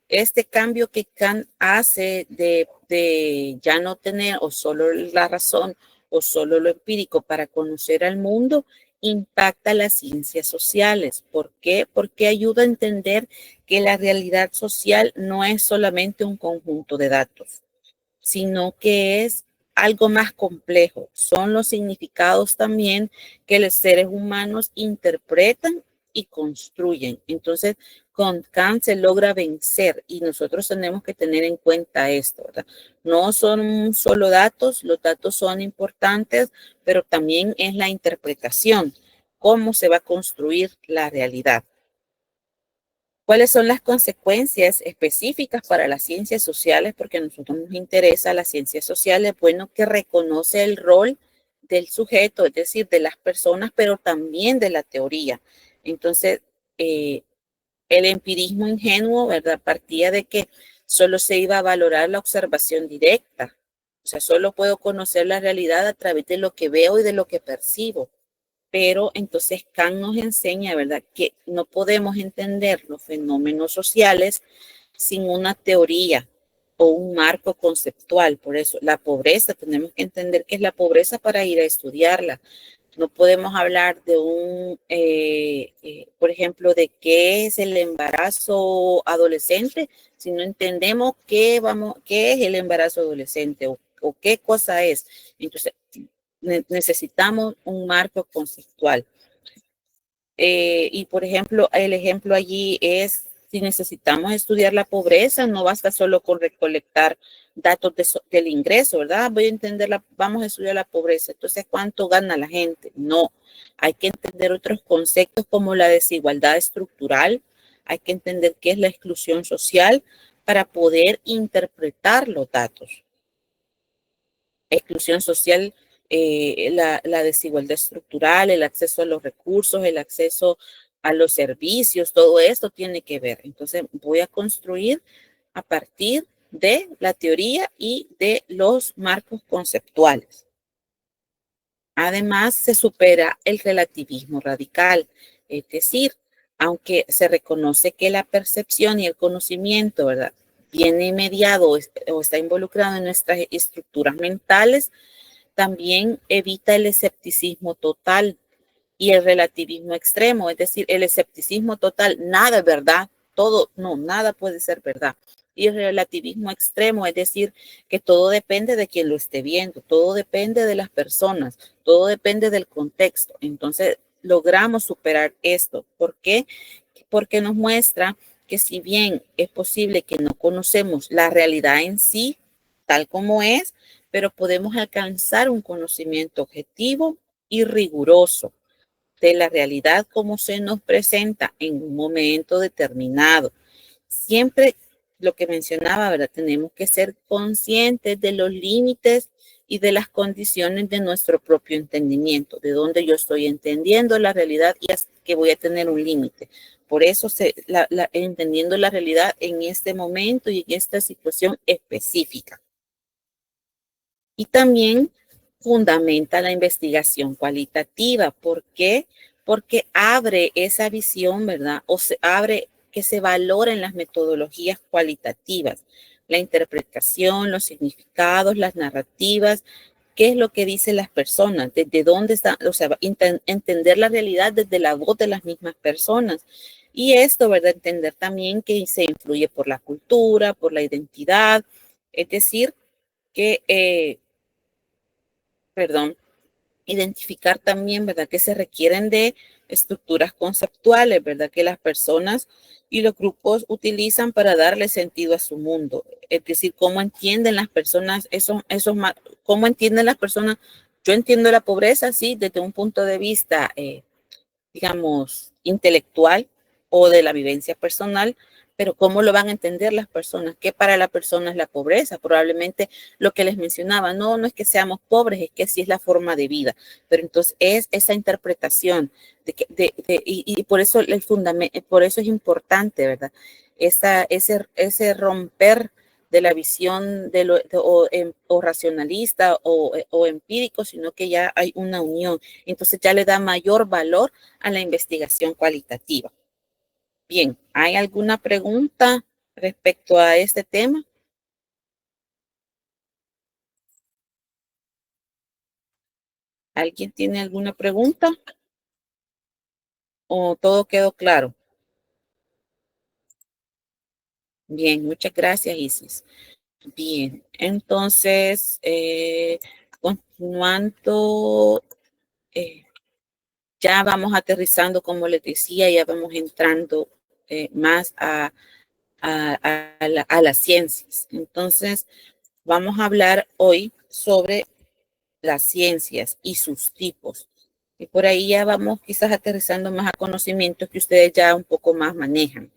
este cambio que Kant hace de ya no tener o solo la razón o solo lo empírico para conocer al mundo, impacta las ciencias sociales. ¿Por qué? Porque ayuda a entender que la realidad social no es solamente un conjunto de datos, sino que es algo más complejo. Son los significados también que los seres humanos interpretan y construyen. Entonces, con Kant se logra vencer y nosotros tenemos que tener en cuenta esto, ¿verdad? No son solo datos, los datos son importantes, pero también es la interpretación, cómo se va a construir la realidad. ¿Cuáles son las consecuencias específicas para las ciencias sociales? Porque a nosotros nos interesa las ciencias sociales, bueno, que reconoce el rol del sujeto, es decir, de las personas, pero también de la teoría. Entonces, el empirismo ingenuo, ¿verdad? Partía de que solo se iba a valorar la observación directa. O sea, solo puedo conocer la realidad a través de lo que veo y de lo que percibo. Pero entonces Kant nos enseña, ¿verdad?, que no podemos entender los fenómenos sociales sin una teoría o un marco conceptual. Por eso, la pobreza, tenemos que entender qué es la pobreza para ir a estudiarla. No podemos hablar de por ejemplo, de qué es el embarazo adolescente si no entendemos qué es el embarazo adolescente o qué cosa es. Entonces, necesitamos un marco conceptual. Y por ejemplo, el ejemplo allí es, si necesitamos estudiar la pobreza, no basta solo con recolectar datos del ingreso, ¿verdad? Vamos a estudiar la pobreza. Entonces, ¿cuánto gana la gente? No, hay que entender otros conceptos como la desigualdad estructural, hay que entender qué es la exclusión social para poder interpretar los datos. Exclusión social, la desigualdad estructural, el acceso a los recursos, el acceso a los servicios, todo esto tiene que ver. Entonces voy a construir a partir de la teoría y de los marcos conceptuales. Además, se supera el relativismo radical, es decir, aunque se reconoce que la percepción y el conocimiento, ¿verdad?, viene mediado o está involucrado en nuestras estructuras mentales, también evita el escepticismo total y el relativismo extremo, es decir, el escepticismo total, nada es verdad, todo, no, nada puede ser verdad. Y el relativismo extremo, es decir, que todo depende de quien lo esté viendo, todo depende de las personas, todo depende del contexto. Entonces, logramos superar esto. ¿Por qué? Porque nos muestra que si bien es posible que no conocemos la realidad en sí, tal como es, pero podemos alcanzar un conocimiento objetivo y riguroso de la realidad como se nos presenta en un momento determinado. Siempre lo que mencionaba, ¿verdad? Tenemos que ser conscientes de los límites y de las condiciones de nuestro propio entendimiento, de dónde yo estoy entendiendo la realidad y es que voy a tener un límite. Por eso, entendiendo la realidad en este momento y en esta situación específica. Y también fundamenta la investigación cualitativa. ¿Por qué? Porque abre esa visión, ¿verdad? O se abre que se valoren las metodologías cualitativas, la interpretación, los significados, las narrativas, qué es lo que dicen las personas, desde dónde están, o sea, entender la realidad desde la voz de las mismas personas. Y esto, ¿verdad? Entender también que se influye por la cultura, por la identidad, es decir, que identificar también, ¿verdad?, que se requieren de estructuras conceptuales, ¿verdad?, que las personas y los grupos utilizan para darle sentido a su mundo. Es decir, cómo entienden las personas, cómo entienden las personas. Yo entiendo la pobreza, sí, desde un punto de vista, digamos, intelectual o de la vivencia personal, pero ¿cómo lo van a entender las personas? ¿Qué para la persona es la pobreza? Probablemente lo que les mencionaba, no es que seamos pobres, es que así es la forma de vida. Pero entonces es esa interpretación y por eso el fundamento, por eso es importante, ¿verdad? Ese romper de la visión o racionalista o empírico, sino que ya hay una unión. Entonces ya le da mayor valor a la investigación cualitativa. Bien, ¿hay alguna pregunta respecto a este tema? ¿Alguien tiene alguna pregunta? ¿O todo quedó claro? Bien, muchas gracias, Isis. Bien, entonces, continuando, ya vamos aterrizando, como les decía, ya vamos entrando más a las ciencias. Entonces, vamos a hablar hoy sobre las ciencias y sus tipos. Y por ahí ya vamos quizás aterrizando más a conocimientos que ustedes ya un poco más manejan.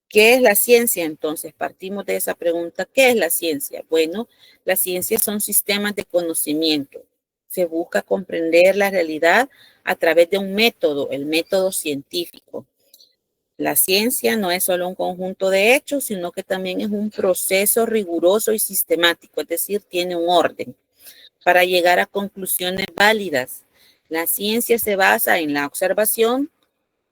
¿Qué es la ciencia? Entonces, partimos de esa pregunta. ¿Qué es la ciencia? Bueno, las ciencias son sistemas de conocimiento. Se busca comprender la realidad a través de un método, el método científico. La ciencia no es solo un conjunto de hechos, sino que también es un proceso riguroso y sistemático, es decir, tiene un orden para llegar a conclusiones válidas. La ciencia se basa en la observación,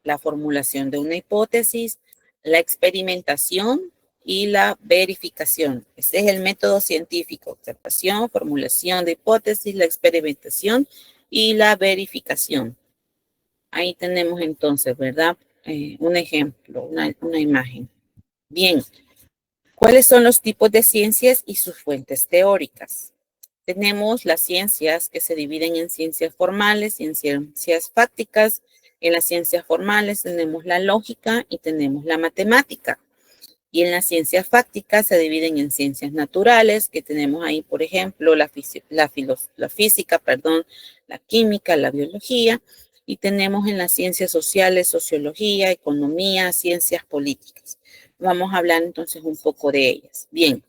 la formulación de una hipótesis, la experimentación y la verificación. Ese es el método científico: observación, formulación de hipótesis, la experimentación y la verificación. Ahí tenemos entonces, ¿verdad? Un ejemplo, una imagen. Bien, ¿cuáles son los tipos de ciencias y sus fuentes teóricas? Tenemos las ciencias que se dividen en ciencias formales y en ciencias fácticas. En las ciencias formales tenemos la lógica y tenemos la matemática. Y en las ciencias fácticas se dividen en ciencias naturales, que tenemos ahí, por ejemplo, la física, la química, la biología. Y tenemos en las ciencias sociales, sociología, economía, ciencias políticas. Vamos a hablar entonces un poco de ellas. Bien.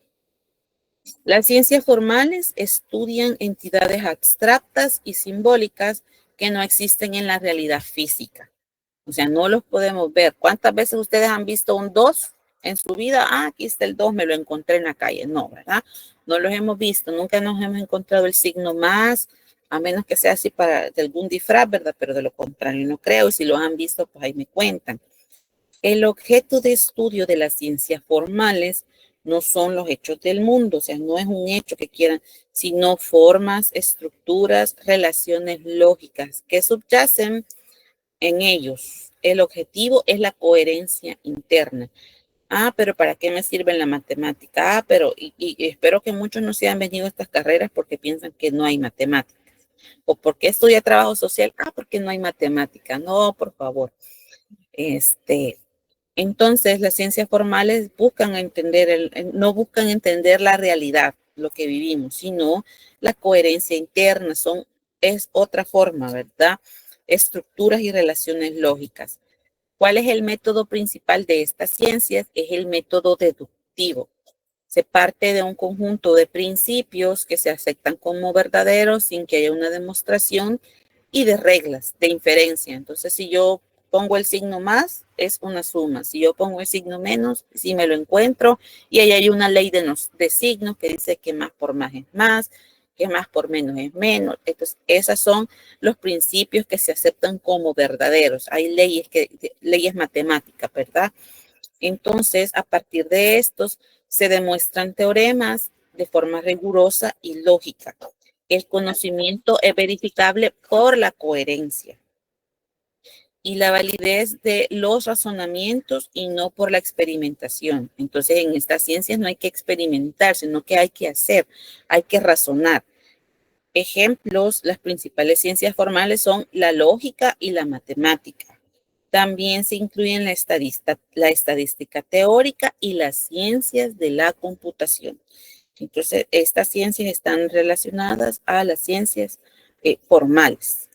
Las ciencias formales estudian entidades abstractas y simbólicas que no existen en la realidad física. O sea, no los podemos ver. ¿Cuántas veces ustedes han visto un 2 en su vida? Ah, aquí está el 2, me lo encontré en la calle. No, ¿verdad? No los hemos visto. Nunca nos hemos encontrado el signo más, a menos que sea así de algún disfraz, ¿verdad? Pero de lo contrario no creo. Y si lo han visto, pues ahí me cuentan. El objeto de estudio de las ciencias formales no son los hechos del mundo, o sea, no es un hecho que quieran, sino formas, estructuras, relaciones lógicas que subyacen en ellos. El objetivo es la coherencia interna. Ah, pero ¿para qué me sirve la matemática? Ah, pero y espero que muchos no se hayan venido a estas carreras porque piensan que no hay matemáticas. ¿O por qué estudia trabajo social? Ah, porque no hay matemática. No, por favor. Entonces, las ciencias formales no buscan entender la realidad, lo que vivimos, sino la coherencia interna, es otra forma, ¿verdad? Estructuras y relaciones lógicas. ¿Cuál es el método principal de estas ciencias? Es el método deductivo. Se parte de un conjunto de principios que se aceptan como verdaderos sin que haya una demostración y de reglas de inferencia. Entonces, si yo pongo el signo más, es una suma. Si yo pongo el signo menos, si me lo encuentro, y ahí hay una ley de signos que dice que más por más es más, que más por menos es menos. Entonces, esos son los principios que se aceptan como verdaderos. Hay leyes matemáticas, ¿verdad? Entonces, a partir de estos, se demuestran teoremas de forma rigurosa y lógica. El conocimiento es verificable por la coherencia y la validez de los razonamientos y no por la experimentación. Entonces, en estas ciencias no hay que experimentar, sino que hay que hacer, hay que razonar. Ejemplos: las principales ciencias formales son la lógica y la matemática. También se incluyen la estadística teórica y las ciencias de la computación. Entonces, estas ciencias están relacionadas a las ciencias formales.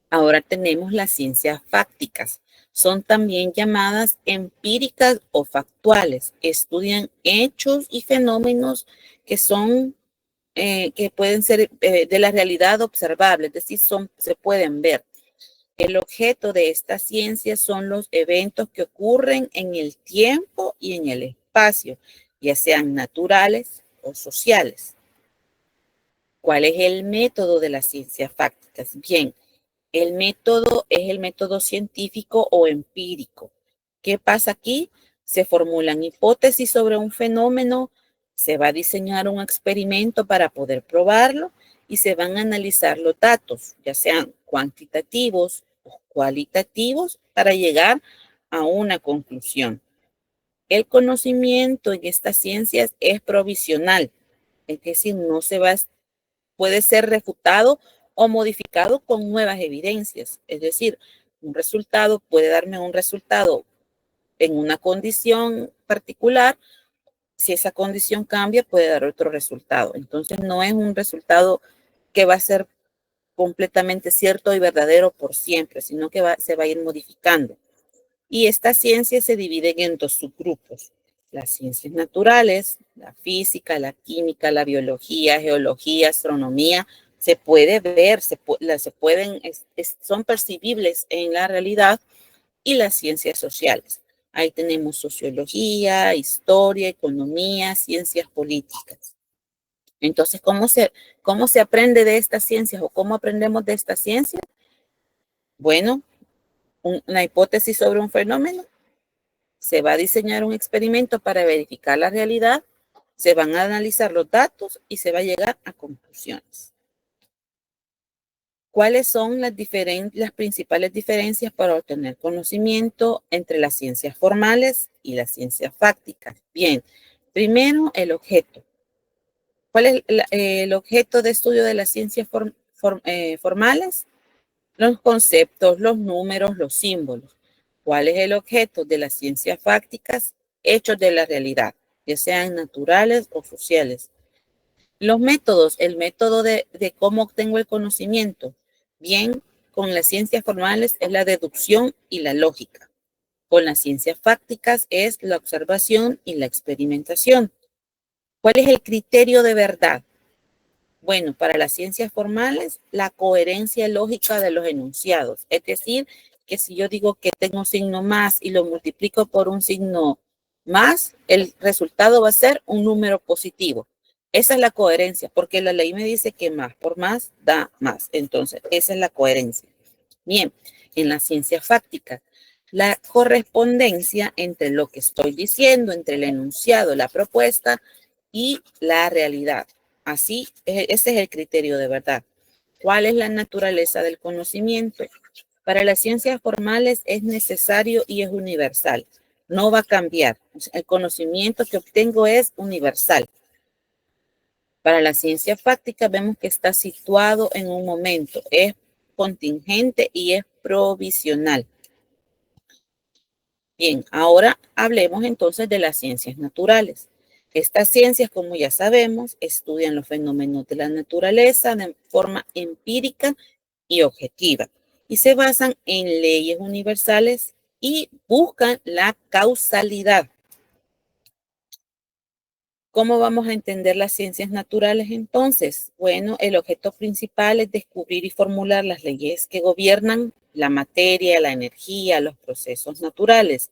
Ahora tenemos las ciencias fácticas. Son también llamadas empíricas o factuales. Estudian hechos y fenómenos que pueden ser de la realidad observable, es decir, se pueden ver. El objeto de estas ciencias son los eventos que ocurren en el tiempo y en el espacio, ya sean naturales o sociales. ¿Cuál es el método de las ciencias fácticas? Bien, el método es el método científico o empírico. ¿Qué pasa aquí? Se formulan hipótesis sobre un fenómeno, se va a diseñar un experimento para poder probarlo y se van a analizar los datos, ya sean cuantitativos o cualitativos, para llegar a una conclusión. El conocimiento en estas ciencias es provisional, es decir, no se va, puede ser refutado o modificado con nuevas evidencias. Es decir, un resultado puede darme un resultado en una condición particular. Si esa condición cambia, puede dar otro resultado. Entonces, no es un resultado que va a ser completamente cierto y verdadero por siempre, sino que se va a ir modificando. Y estas ciencias se dividen en dos subgrupos: las ciencias naturales, la física, la química, la biología, geología, astronomía. Se puede ver, son percibibles en la realidad, y las ciencias sociales. Ahí tenemos sociología, historia, economía, ciencias políticas. Entonces, ¿cómo se aprende de estas ciencias o cómo aprendemos de estas ciencias? Bueno, una hipótesis sobre un fenómeno. Se va a diseñar un experimento para verificar la realidad, se van a analizar los datos y se va a llegar a conclusiones. ¿Cuáles son las principales diferencias para obtener conocimiento entre las ciencias formales y las ciencias fácticas? Bien, primero el objeto. ¿Cuál es el objeto de estudio de las ciencias formales? Los conceptos, los números, los símbolos. ¿Cuál es el objeto de las ciencias fácticas? Hechos de la realidad, ya sean naturales o sociales. Los métodos, el método de cómo obtengo el conocimiento. Bien, con las ciencias formales es la deducción y la lógica. Con las ciencias fácticas es la observación y la experimentación. ¿Cuál es el criterio de verdad? Bueno, para las ciencias formales, la coherencia lógica de los enunciados. Es decir, que si yo digo que tengo un signo más y lo multiplico por un signo más, el resultado va a ser un número positivo. Esa es la coherencia, porque la ley me dice que más por más da más. Entonces, esa es la coherencia. Bien, en la ciencia fáctica, la correspondencia entre lo que estoy diciendo, entre el enunciado, la propuesta y la realidad. Así, ese es el criterio de verdad. ¿Cuál es la naturaleza del conocimiento? Para las ciencias formales es necesario y es universal. No va a cambiar. El conocimiento que obtengo es universal. Para la ciencia fáctica vemos que está situado en un momento, es contingente y es provisional. Bien, ahora hablemos entonces de las ciencias naturales. Estas ciencias, como ya sabemos, estudian los fenómenos de la naturaleza de forma empírica y objetiva y se basan en leyes universales y buscan la causalidad. ¿Cómo vamos a entender las ciencias naturales entonces? Bueno, el objeto principal es descubrir y formular las leyes que gobiernan la materia, la energía, los procesos naturales.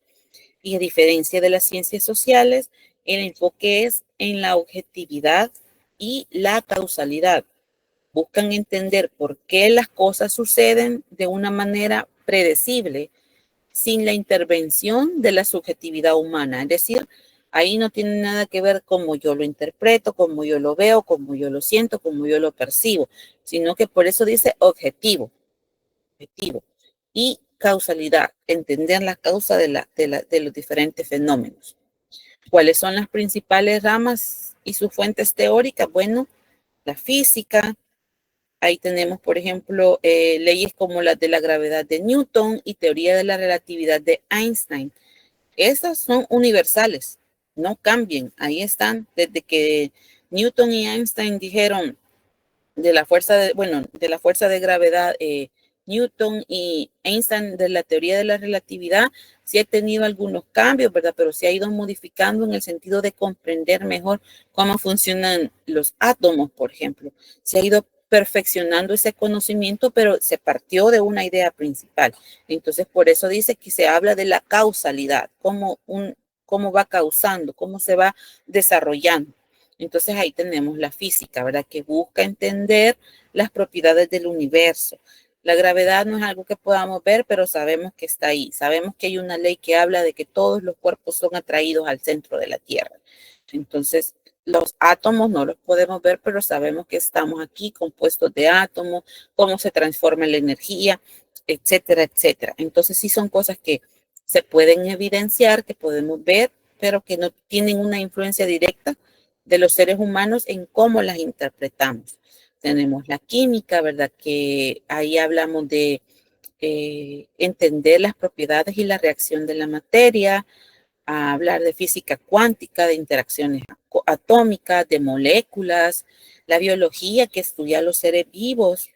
Y a diferencia de las ciencias sociales, el enfoque es en la objetividad y la causalidad. Buscan entender por qué las cosas suceden de una manera predecible, sin la intervención de la subjetividad humana. Es decir, ahí no tiene nada que ver cómo yo lo interpreto, cómo yo lo veo, cómo yo lo siento, cómo yo lo percibo, sino que por eso dice objetivo. Y causalidad, entender la causa de los diferentes fenómenos. ¿Cuáles son las principales ramas y sus fuentes teóricas? Bueno, la física. Ahí tenemos, por ejemplo, leyes como las de la gravedad de Newton y teoría de la relatividad de Einstein. Esas son universales, no cambian. Ahí están, desde que Newton y Einstein dijeron de la fuerza de gravedad, Newton y Einstein de la teoría de la relatividad, sí ha tenido algunos cambios, ¿verdad? Pero se ha ido modificando en el sentido de comprender mejor cómo funcionan los átomos, por ejemplo. Se ha ido perfeccionando ese conocimiento, pero se partió de una idea principal. Entonces, por eso dice que se habla de la causalidad, cómo va causando, cómo se va desarrollando. Entonces ahí tenemos la física, ¿verdad? Que busca entender las propiedades del universo. La gravedad no es algo que podamos ver, pero sabemos que está ahí. Sabemos que hay una ley que habla de que todos los cuerpos son atraídos al centro de la Tierra. Entonces, los átomos no los podemos ver, pero sabemos que estamos aquí compuestos de átomos, cómo se transforma la energía, etcétera, etcétera. Entonces, sí son cosas que se pueden evidenciar, que podemos ver pero que no tienen una influencia directa de los seres humanos en cómo las interpretamos. Tenemos la química, ¿verdad? Que ahí hablamos de entender las propiedades y la reacción de la materia, a hablar de física cuántica, de interacciones atómicas, de moléculas, la biología que estudia los seres vivos,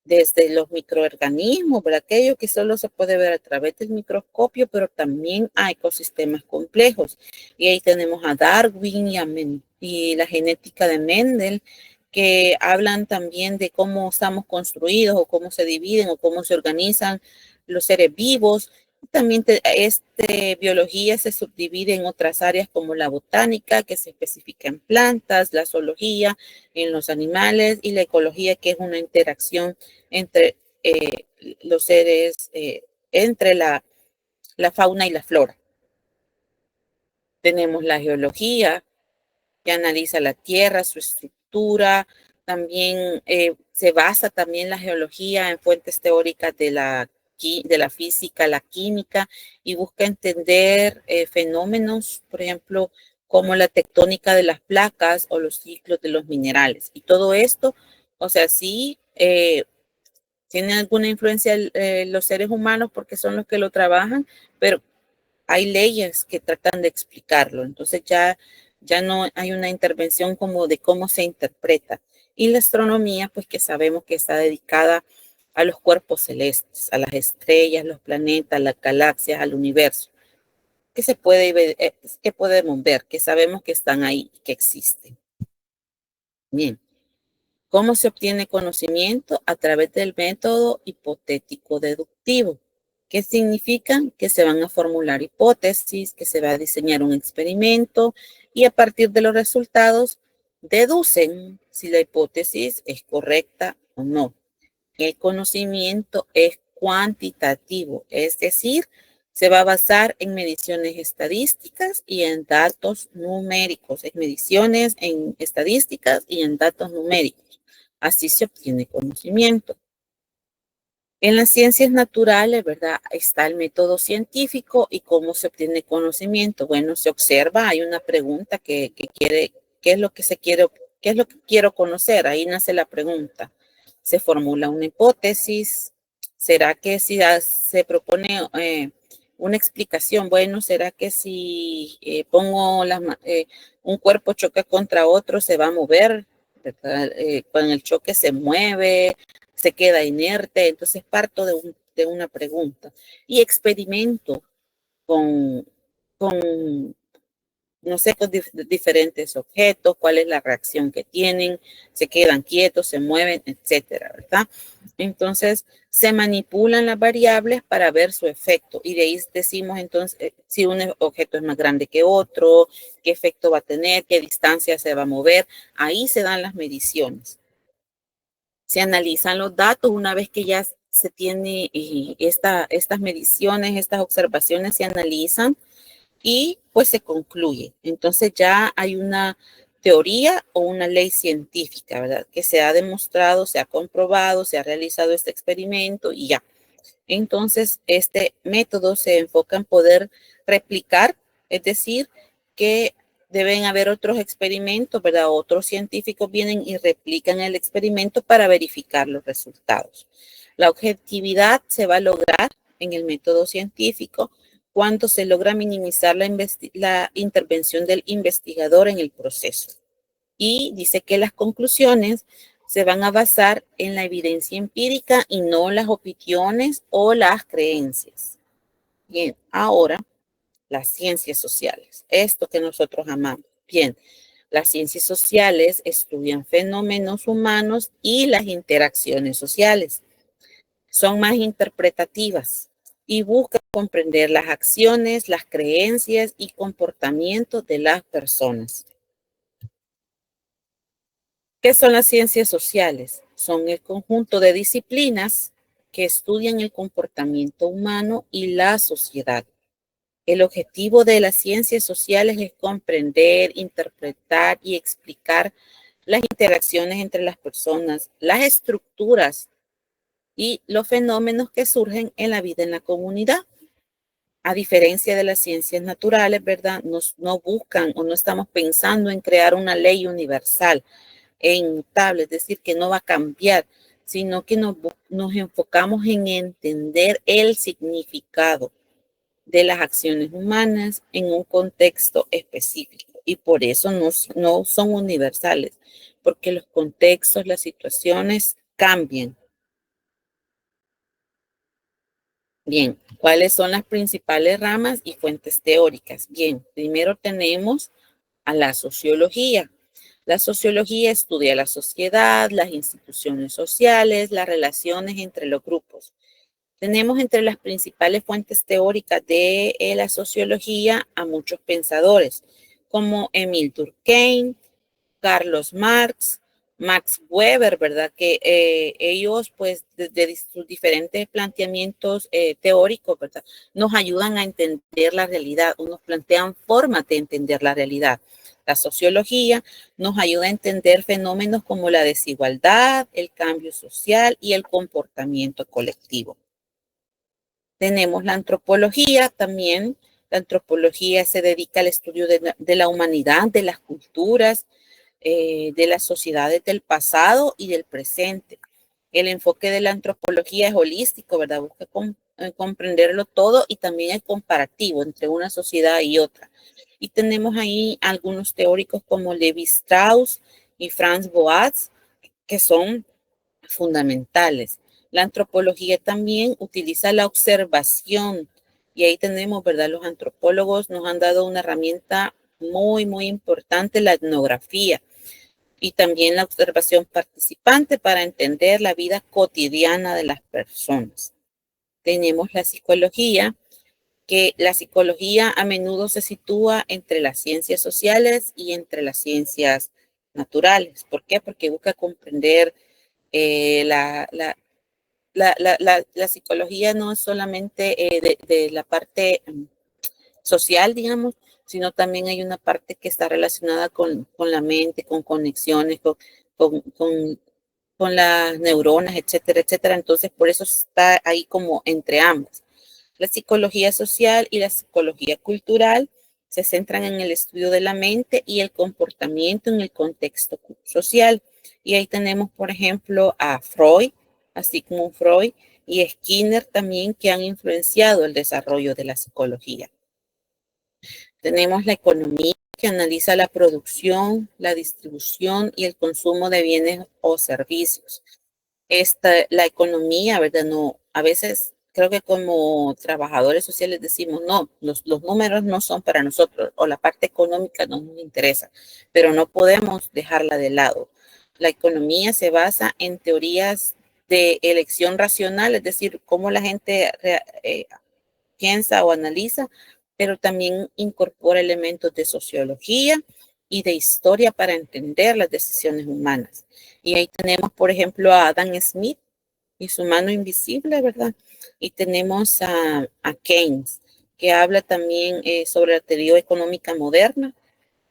desde los microorganismos, por aquello que solo se puede ver a través del microscopio, pero también a ecosistemas complejos. Y ahí tenemos a Darwin y la genética de Mendel, que hablan también de cómo estamos construidos o cómo se dividen o cómo se organizan los seres vivos. También biología se subdivide en otras áreas como la botánica, que se especifica en plantas, la zoología en los animales y la ecología, que es una interacción entre los seres, entre la fauna y la flora. Tenemos la geología, que analiza la tierra, su estructura. También se basa también la geología en fuentes teóricas de la física, la química, y busca entender fenómenos, por ejemplo, como la tectónica de las placas o los ciclos de los minerales. Y todo esto, o sea, sí, tiene alguna influencia los seres humanos porque son los que lo trabajan, pero hay leyes que tratan de explicarlo. Entonces ya no hay una intervención como de cómo se interpreta. Y la astronomía, pues que sabemos que está dedicada a los cuerpos celestes, a las estrellas, los planetas, las galaxias, al universo, que se puede ver, que podemos ver, que sabemos que están ahí, que existen. Bien. ¿Cómo se obtiene conocimiento? A través del método hipotético deductivo. ¿Qué significa? Que se van a formular hipótesis, que se va a diseñar un experimento y a partir de los resultados deducen si la hipótesis es correcta o no. El conocimiento es cuantitativo, es decir, se va a basar en mediciones estadísticas y en datos numéricos, en mediciones, en estadísticas y en datos numéricos. Así se obtiene conocimiento. En las ciencias naturales, ¿verdad? Está el método científico y cómo se obtiene conocimiento. Bueno, se observa, hay una pregunta que quiere, ¿qué es lo que quiero conocer? Ahí nace la pregunta. Se formula una hipótesis. ¿Será que si se propone una explicación? Bueno, ¿será que si pongo un cuerpo choca contra otro se va a mover? Con el choque se mueve, se queda inerte. Entonces parto de una pregunta y experimento con no sé, con diferentes objetos, cuál es la reacción que tienen, se quedan quietos, se mueven, etcétera, ¿verdad? Entonces, se manipulan las variables para ver su efecto y de ahí decimos entonces si un objeto es más grande que otro, qué efecto va a tener, qué distancia se va a mover. Ahí se dan las mediciones. Se analizan los datos una vez que ya se tiene estas mediciones, estas observaciones se analizan y pues se concluye. Entonces ya hay una teoría o una ley científica, ¿verdad? Que se ha demostrado, se ha comprobado, se ha realizado este experimento y ya. Entonces este método se enfoca en poder replicar, es decir, que deben haber otros experimentos, ¿verdad? Otros científicos vienen y replican el experimento para verificar los resultados. La objetividad se va a lograr en el método científico cuando se logra minimizar la intervención del investigador en el proceso. Y dice que las conclusiones se van a basar en la evidencia empírica y no las opiniones o las creencias. Bien, ahora las ciencias sociales, esto que nosotros amamos. Bien, las ciencias sociales estudian fenómenos humanos y las interacciones sociales. Son más interpretativas y buscan comprender las acciones, las creencias y comportamientos de las personas. ¿Qué son las ciencias sociales? Son el conjunto de disciplinas que estudian el comportamiento humano y la sociedad. El objetivo de las ciencias sociales es comprender, interpretar y explicar las interacciones entre las personas, las estructuras y los fenómenos que surgen en la vida en la comunidad. A diferencia de las ciencias naturales, ¿verdad? No buscan o no estamos pensando en crear una ley universal e inmutable, es decir, que no va a cambiar, sino que nos enfocamos en entender el significado de las acciones humanas en un contexto específico. Y por eso no son universales, porque los contextos, las situaciones cambian. Bien, ¿cuáles son las principales ramas y fuentes teóricas? Bien, primero tenemos a la sociología. La sociología estudia la sociedad, las instituciones sociales, las relaciones entre los grupos. Tenemos entre las principales fuentes teóricas de la sociología a muchos pensadores, como Emile Durkheim, Carlos Marx, Max Weber, ¿verdad? Que ellos, pues, desde sus diferentes planteamientos teóricos, ¿verdad? Nos ayudan a entender la realidad o nos plantean formas de entender la realidad. La sociología nos ayuda a entender fenómenos como la desigualdad, el cambio social y el comportamiento colectivo. Tenemos la antropología también. La antropología se dedica al estudio de la humanidad, de las culturas, de las sociedades del pasado y del presente. El enfoque de la antropología es holístico, ¿verdad? Busca comprenderlo todo y también es comparativo entre una sociedad y otra. Y tenemos ahí algunos teóricos como Levi Strauss y Franz Boas, que son fundamentales. La antropología también utiliza la observación y ahí tenemos, ¿verdad? Los antropólogos nos han dado una herramienta muy importante, la etnografía y también la observación participante para entender la vida cotidiana de las personas. Tenemos la psicología, que la psicología a menudo se sitúa entre las ciencias sociales y entre las ciencias naturales. ¿Por qué? Porque busca comprender la psicología no es solamente de la parte social, digamos, sino también hay una parte que está relacionada con la mente, con conexiones, con, con, con las neuronas, etcétera, etcétera. Entonces, por eso está ahí como entre ambas. La psicología social y la psicología cultural se centran en el estudio de la mente y el comportamiento en el contexto social. Y ahí tenemos, por ejemplo, a Freud, así como Freud y Skinner también, que han influenciado el desarrollo de la psicología. Tenemos la economía, que analiza la producción, la distribución y el consumo de bienes o servicios. La economía, ¿verdad? No, a veces creo que como trabajadores sociales decimos, no, los números no son para nosotros o la parte económica no nos interesa, pero no podemos dejarla de lado. La economía se basa en teorías de elección racional, es decir, cómo la gente piensa o analiza, pero también incorpora elementos de sociología y de historia para entender las decisiones humanas. Y ahí tenemos, por ejemplo, a Adam Smith y su mano invisible, ¿verdad? Y tenemos a Keynes, que habla también sobre la teoría económica moderna.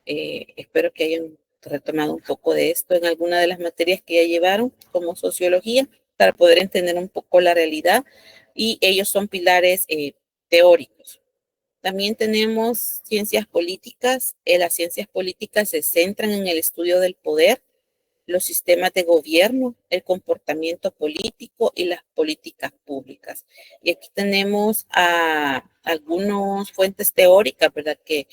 Espero que hayan retomado un poco de esto en alguna de las materias que ya llevaron como sociología para poder entender un poco la realidad. Y ellos son pilares teóricos. También tenemos ciencias políticas. Las ciencias políticas se centran en el estudio del poder, los sistemas de gobierno, el comportamiento político y las políticas públicas. Y aquí tenemos algunas fuentes teóricas, ¿verdad? Que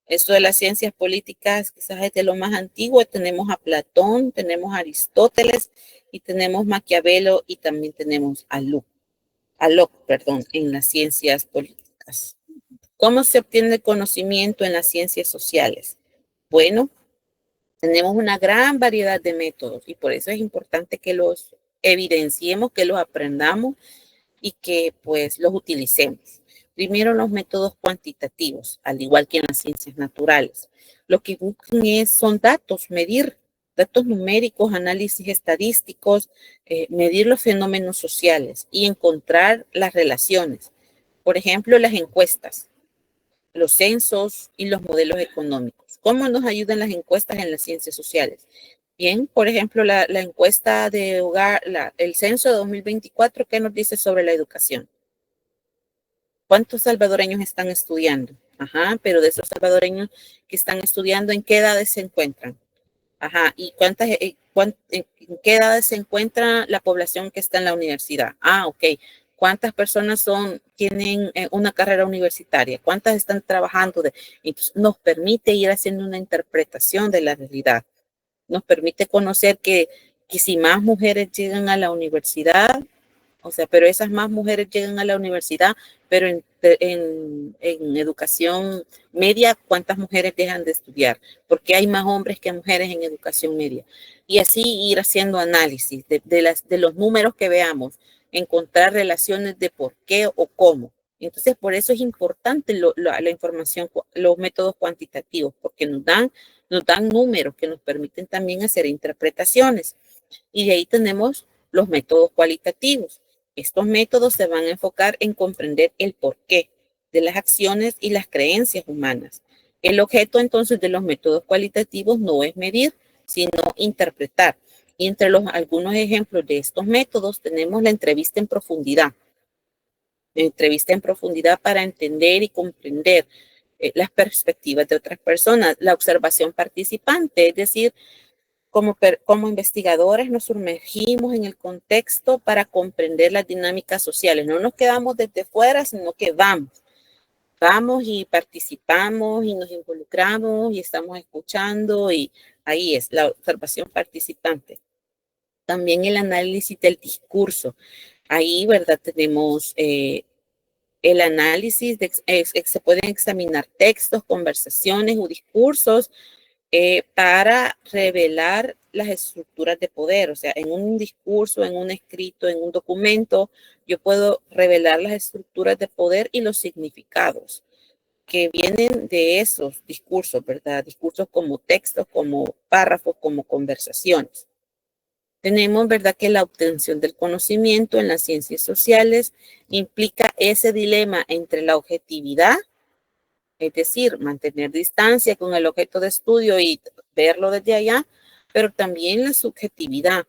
esto de las ciencias políticas quizás es de lo más antiguo. Tenemos a Platón, tenemos a Aristóteles y tenemos Maquiavelo y también tenemos a Locke, en las ciencias políticas. ¿Cómo se obtiene conocimiento en las ciencias sociales? Bueno, tenemos una gran variedad de métodos y por eso es importante que los evidenciemos, que los aprendamos y que pues los utilicemos. Primero, los métodos cuantitativos, al igual que en las ciencias naturales. Lo que buscan son datos, medir datos numéricos, análisis estadísticos, medir los fenómenos sociales y encontrar las relaciones. Por ejemplo, las encuestas, los censos y los modelos económicos. ¿Cómo nos ayudan las encuestas en las ciencias sociales? Bien, por ejemplo, la encuesta de hogar, el censo de 2024, ¿qué nos dice sobre la educación? ¿Cuántos salvadoreños están estudiando? Ajá, pero de esos salvadoreños que están estudiando, ¿en qué edades se encuentran? Ajá, ¿y en qué edades se encuentra la población que está en la universidad? Ah, ok. ¿Cuántas personas tienen una carrera universitaria? ¿Cuántas están trabajando? Entonces, nos permite ir haciendo una interpretación de la realidad. Nos permite conocer que si más mujeres llegan a la universidad, o sea, pero esas más mujeres llegan a la universidad, pero en educación media, ¿cuántas mujeres dejan de estudiar? Porque hay más hombres que mujeres en educación media. Y así ir haciendo análisis de los números que veamos, encontrar relaciones de por qué o cómo. Entonces, por eso es importante la información, los métodos cuantitativos, porque nos dan números que nos permiten también hacer interpretaciones. Y de ahí tenemos los métodos cualitativos. Estos métodos se van a enfocar en comprender el porqué de las acciones y las creencias humanas. El objeto entonces de los métodos cualitativos no es medir, sino interpretar. Y entre algunos ejemplos de estos métodos tenemos la entrevista en profundidad. La entrevista en profundidad para entender y comprender las perspectivas de otras personas. La observación participante, es decir, como investigadores nos sumergimos en el contexto para comprender las dinámicas sociales. No nos quedamos desde fuera, sino que vamos y participamos y nos involucramos y estamos escuchando, y ahí es la observación participante. También el análisis del discurso. Ahí, ¿verdad? Tenemos el análisis, se pueden examinar textos, conversaciones o discursos para revelar las estructuras de poder. O sea, en un discurso, en un escrito, en un documento, yo puedo revelar las estructuras de poder y los significados que vienen de esos discursos, ¿verdad? Discursos como textos, como párrafos, como conversaciones. Tenemos, ¿verdad?, que la obtención del conocimiento en las ciencias sociales implica ese dilema entre la objetividad, es decir, mantener distancia con el objeto de estudio y verlo desde allá, pero también la subjetividad.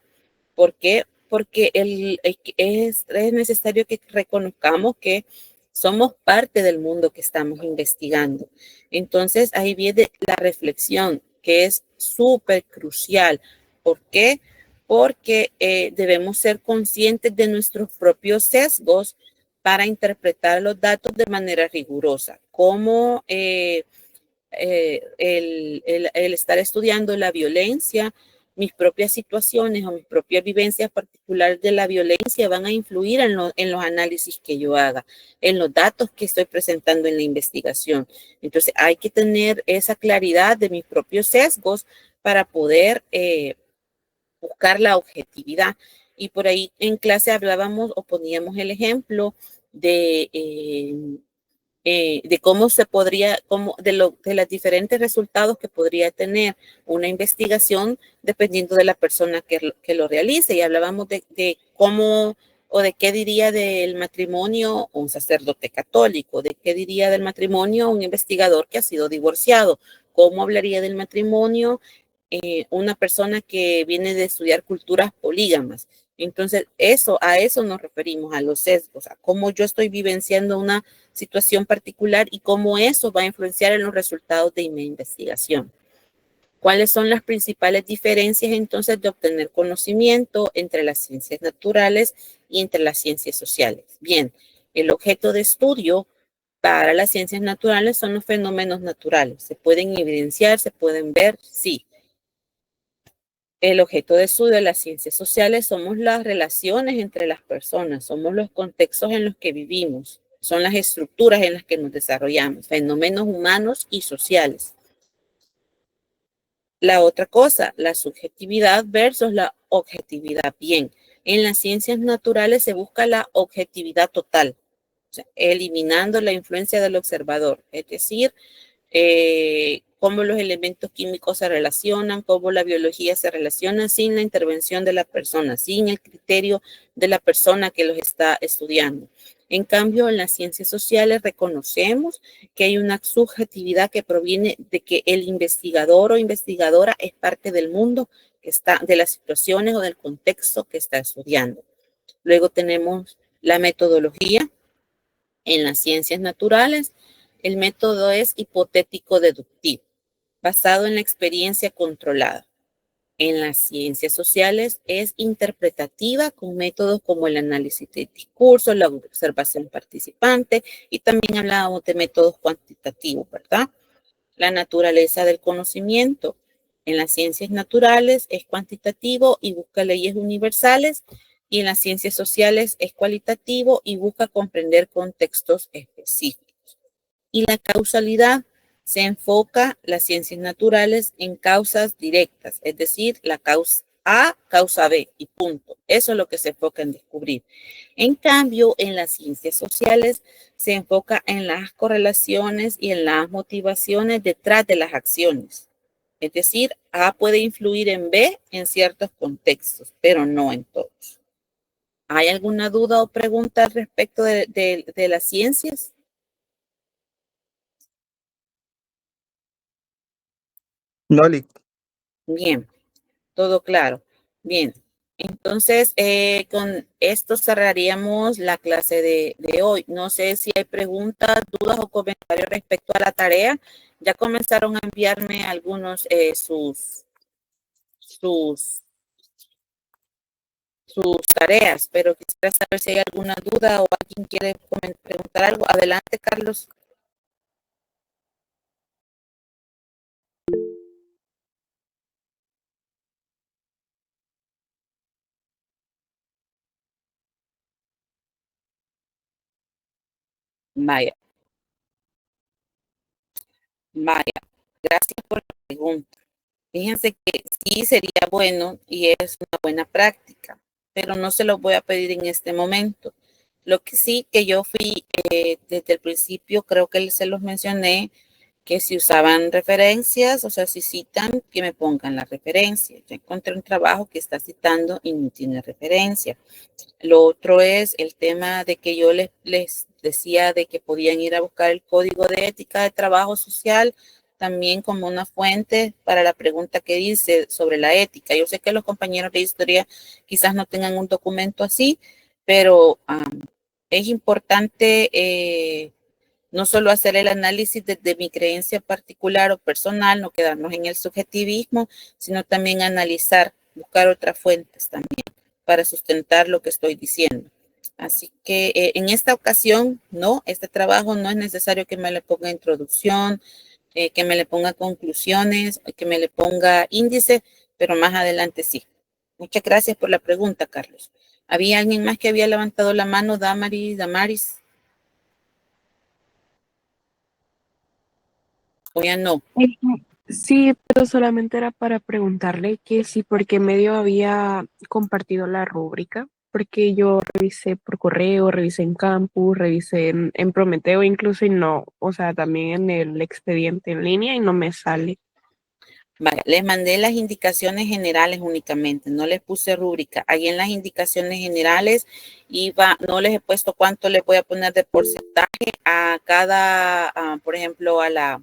¿Por qué? Porque es necesario que reconozcamos que somos parte del mundo que estamos investigando. Entonces, ahí viene la reflexión, que es súper crucial. ¿Por qué? Porque debemos ser conscientes de nuestros propios sesgos para interpretar los datos de manera rigurosa. Como el estar estudiando la violencia, mis propias situaciones o mis propias vivencias particulares de la violencia van a influir en los análisis que yo haga, en los datos que estoy presentando en la investigación. Entonces hay que tener esa claridad de mis propios sesgos para poder buscar la objetividad. Y por ahí en clase hablábamos o poníamos el ejemplo de cómo se podría, de los diferentes resultados que podría tener una investigación dependiendo de la persona que lo realice. Y hablábamos de cómo o de qué diría del matrimonio un sacerdote católico, de qué diría del matrimonio un investigador que ha sido divorciado, cómo hablaría del matrimonio una persona que viene de estudiar culturas polígamas. Entonces, a eso nos referimos, a los sesgos, a cómo yo estoy vivenciando una situación particular y cómo eso va a influenciar en los resultados de mi investigación. ¿Cuáles son las principales diferencias entonces de obtener conocimiento entre las ciencias naturales y entre las ciencias sociales? Bien, el objeto de estudio para las ciencias naturales son los fenómenos naturales. ¿Se pueden evidenciar? ¿Se pueden ver? Sí. El objeto de estudio de las ciencias sociales somos las relaciones entre las personas, somos los contextos en los que vivimos, son las estructuras en las que nos desarrollamos, fenómenos humanos y sociales. La otra cosa, la subjetividad versus la objetividad. Bien, en las ciencias naturales se busca la objetividad total, o sea, eliminando la influencia del observador, es decir, cómo los elementos químicos se relacionan, cómo la biología se relaciona sin la intervención de la persona, sin el criterio de la persona que los está estudiando. En cambio, en las ciencias sociales reconocemos que hay una subjetividad que proviene de que el investigador o investigadora es parte del mundo que está, de las situaciones o del contexto que está estudiando. Luego tenemos la metodología. En las ciencias naturales, el método es hipotético-deductivo, basado en la experiencia controlada. En las ciencias sociales es interpretativa con métodos como el análisis de discurso, la observación participante y también hablábamos de métodos cuantitativos, ¿verdad? La naturaleza del conocimiento. En las ciencias naturales es cuantitativo y busca leyes universales y en las ciencias sociales es cualitativo y busca comprender contextos específicos. Y la causalidad se enfoca las ciencias naturales en causas directas, es decir, la causa A, causa B y punto. Eso es lo que se enfoca en descubrir. En cambio, en las ciencias sociales se enfoca en las correlaciones y en las motivaciones detrás de las acciones. Es decir, A puede influir en B en ciertos contextos, pero no en todos. ¿Hay alguna duda o pregunta al respecto de las ciencias? Loli, Bien, todo claro. Bien, entonces con esto cerraríamos la clase de hoy. No sé si hay preguntas, dudas o comentarios respecto a la tarea. Ya comenzaron a enviarme algunos sus, sus tareas, pero quisiera saber si hay alguna duda o alguien quiere preguntar algo. Adelante, Carlos. Vaya, vaya. Gracias por la pregunta. Fíjense que sí sería bueno y es una buena práctica, pero no se lo voy a pedir en este momento. Lo que sí que yo fui desde el principio, creo que se los mencioné, que si usaban referencias, o sea, si citan, que me pongan la referencia. Yo encontré un trabajo que está citando y no tiene referencia. Lo otro es el tema de que yo les decía de que podían ir a buscar el código de ética de trabajo social también como una fuente para la pregunta que dice sobre la ética. Yo sé que los compañeros de historia quizás no tengan un documento así, pero es importante no solo hacer el análisis desde mi creencia particular o personal, no quedarnos en el subjetivismo, sino también analizar, buscar otras fuentes también para sustentar lo que estoy diciendo. Así que en esta ocasión, no, este trabajo no es necesario que me le ponga introducción, que me le ponga conclusiones, que me le ponga índice, pero más adelante sí. Muchas gracias por la pregunta, Carlos. ¿Había alguien más que había levantado la mano? Damaris. ¿O ya no? Sí, pero solamente era para preguntarle que si por qué medio había compartido la rúbrica, porque yo revisé por correo, revisé en Campus, revisé en Prometeo incluso y no, o sea, también en el expediente en línea y no me sale. Vale, les mandé las indicaciones generales únicamente, no les puse rúbrica. Ahí en las indicaciones generales no les he puesto cuánto les voy a poner de porcentaje a cada, por ejemplo, a la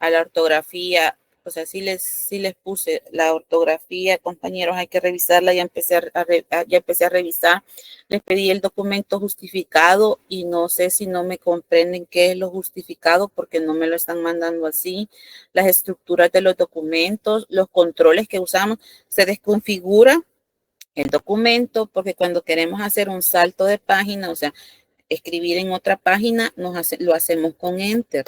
ortografía. O sea, sí les puse la ortografía, compañeros, hay que revisarla. Ya empecé a revisar. Les pedí el documento justificado y no sé si no me comprenden qué es lo justificado porque no me lo están mandando así. Las estructuras de los documentos, los controles que usamos, se desconfigura el documento porque cuando queremos hacer un salto de página, o sea, escribir en otra página, lo hacemos con Enter.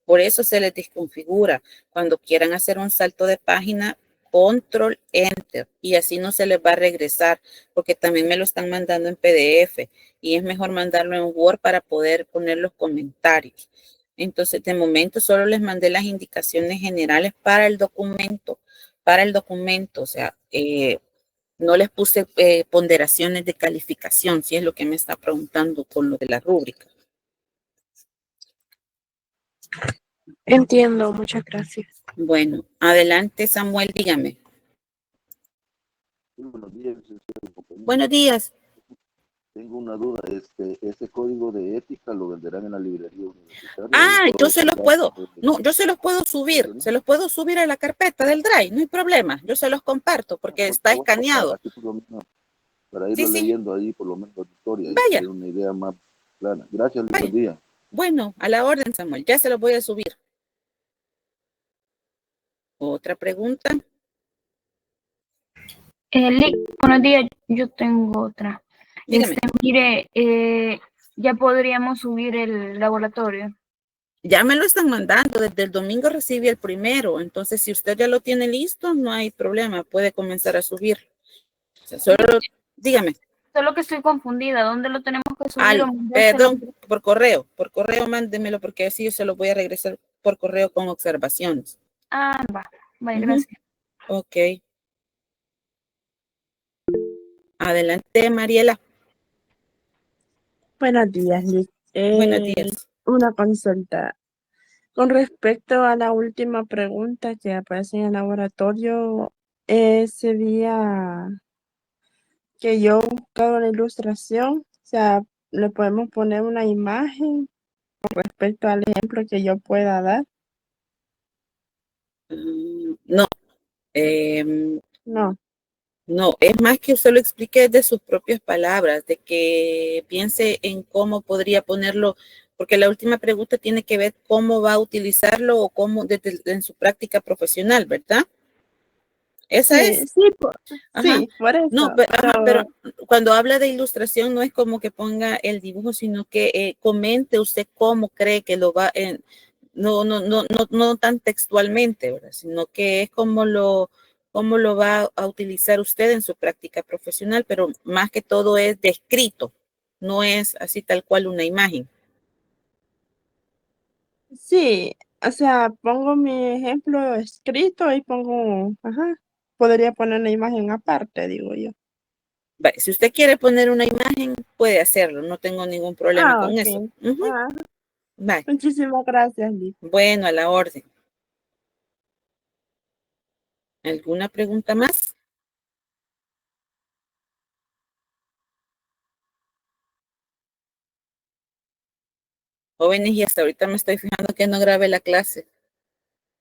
Por eso se les desconfigura. Cuando quieran hacer un salto de página, Control Enter y así no se les va a regresar porque también me lo están mandando en PDF y es mejor mandarlo en Word para poder poner los comentarios. Entonces, de momento solo les mandé las indicaciones generales para el documento, o sea, no les puse ponderaciones de calificación, si es lo que me está preguntando con lo de la rúbrica. Entiendo, muchas gracias. Bueno, adelante Samuel, dígame. Sí, buenos días, compañero. Buenos días. Tengo una duda, ese código de ética lo venderán en la librería universitaria. Yo se los puedo, no, yo se los puedo subir, a la carpeta del Drive, no hay problema, yo se los comparto porque está escaneado. Para irlo leyendo ahí por lo menos la historia Vaya. y tener una idea más Claro, gracias, Vaya. buen día. Bueno, a la orden, Samuel, ya se lo voy a subir. Otra pregunta. Lick, buenos días, yo tengo otra. Dígame. Mire, ya podríamos subir el laboratorio. Ya me lo están mandando, desde el domingo recibí el primero, entonces si usted ya lo tiene listo, no hay problema, puede comenzar a subir. O sea, solo, dígame. Solo que estoy confundida, ¿dónde lo tenemos que subir? Perdón, por correo mándemelo porque así yo se lo voy a regresar por correo con observaciones. Ah, vale, gracias. Ok. Adelante, Mariela. Buenos días, Lick. Buenos días. Una consulta. Con respecto a la última pregunta que aparece en el laboratorio, sería que yo he buscado la ilustración, o sea, le podemos poner una imagen con respecto al ejemplo que yo pueda dar. No. No. No, es más que usted lo explique de sus propias palabras, de que piense en cómo podría ponerlo, porque la última pregunta tiene que ver cómo va a utilizarlo o cómo en su práctica profesional, ¿verdad? ¿Esa es? Sí, Ajá. sí, por eso. No, pero cuando habla de ilustración no es como que ponga el dibujo, sino que comente usted cómo cree que lo va, no tan textualmente, ¿verdad? Sino que es cómo lo va a utilizar usted en su práctica profesional, pero más que todo es descrito, no es así tal cual una imagen. Sí, o sea, pongo mi ejemplo escrito y podría poner una imagen aparte, digo yo. Vale, si usted quiere poner una imagen, puede hacerlo, no tengo ningún problema con Ok. eso. Vale. Muchísimas gracias, Liz. Bueno, a la orden. ¿Alguna pregunta más? Jóvenes, y hasta ahorita me estoy fijando que no grabé la clase.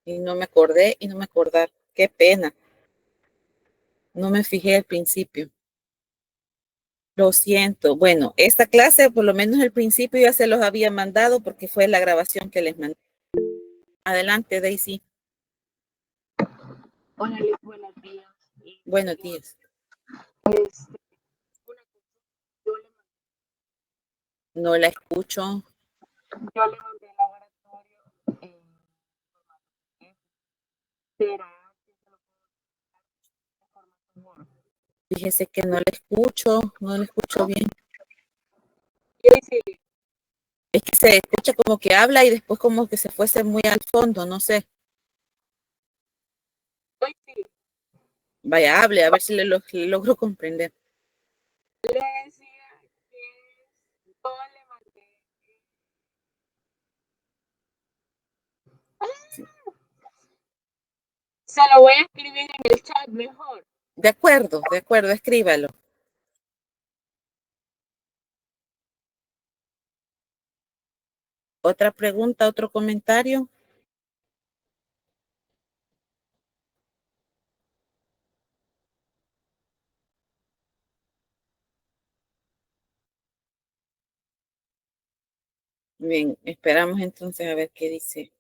Y no me acordé y no me acordar. Qué pena. No me fijé al principio. Lo siento. Bueno, esta clase, por lo menos al principio ya se los había mandado porque fue la grabación que les mandé. Adelante, Daisy. Hola, Liz, buenos días. Buenos días. No la escucho. Yo le mandé el laboratorio ¿será que se lo puedo de formato Word? Fíjese que no la escucho bien. Es que se escucha como que habla y después como que se fuese muy al fondo, no sé. Vaya, hable, a ver si le logro comprender. Le decía que yo le mandé. Se lo voy a escribir en el chat mejor. De acuerdo, escríbalo. ¿Otra pregunta, otro comentario? Bien, esperamos entonces a ver qué dice.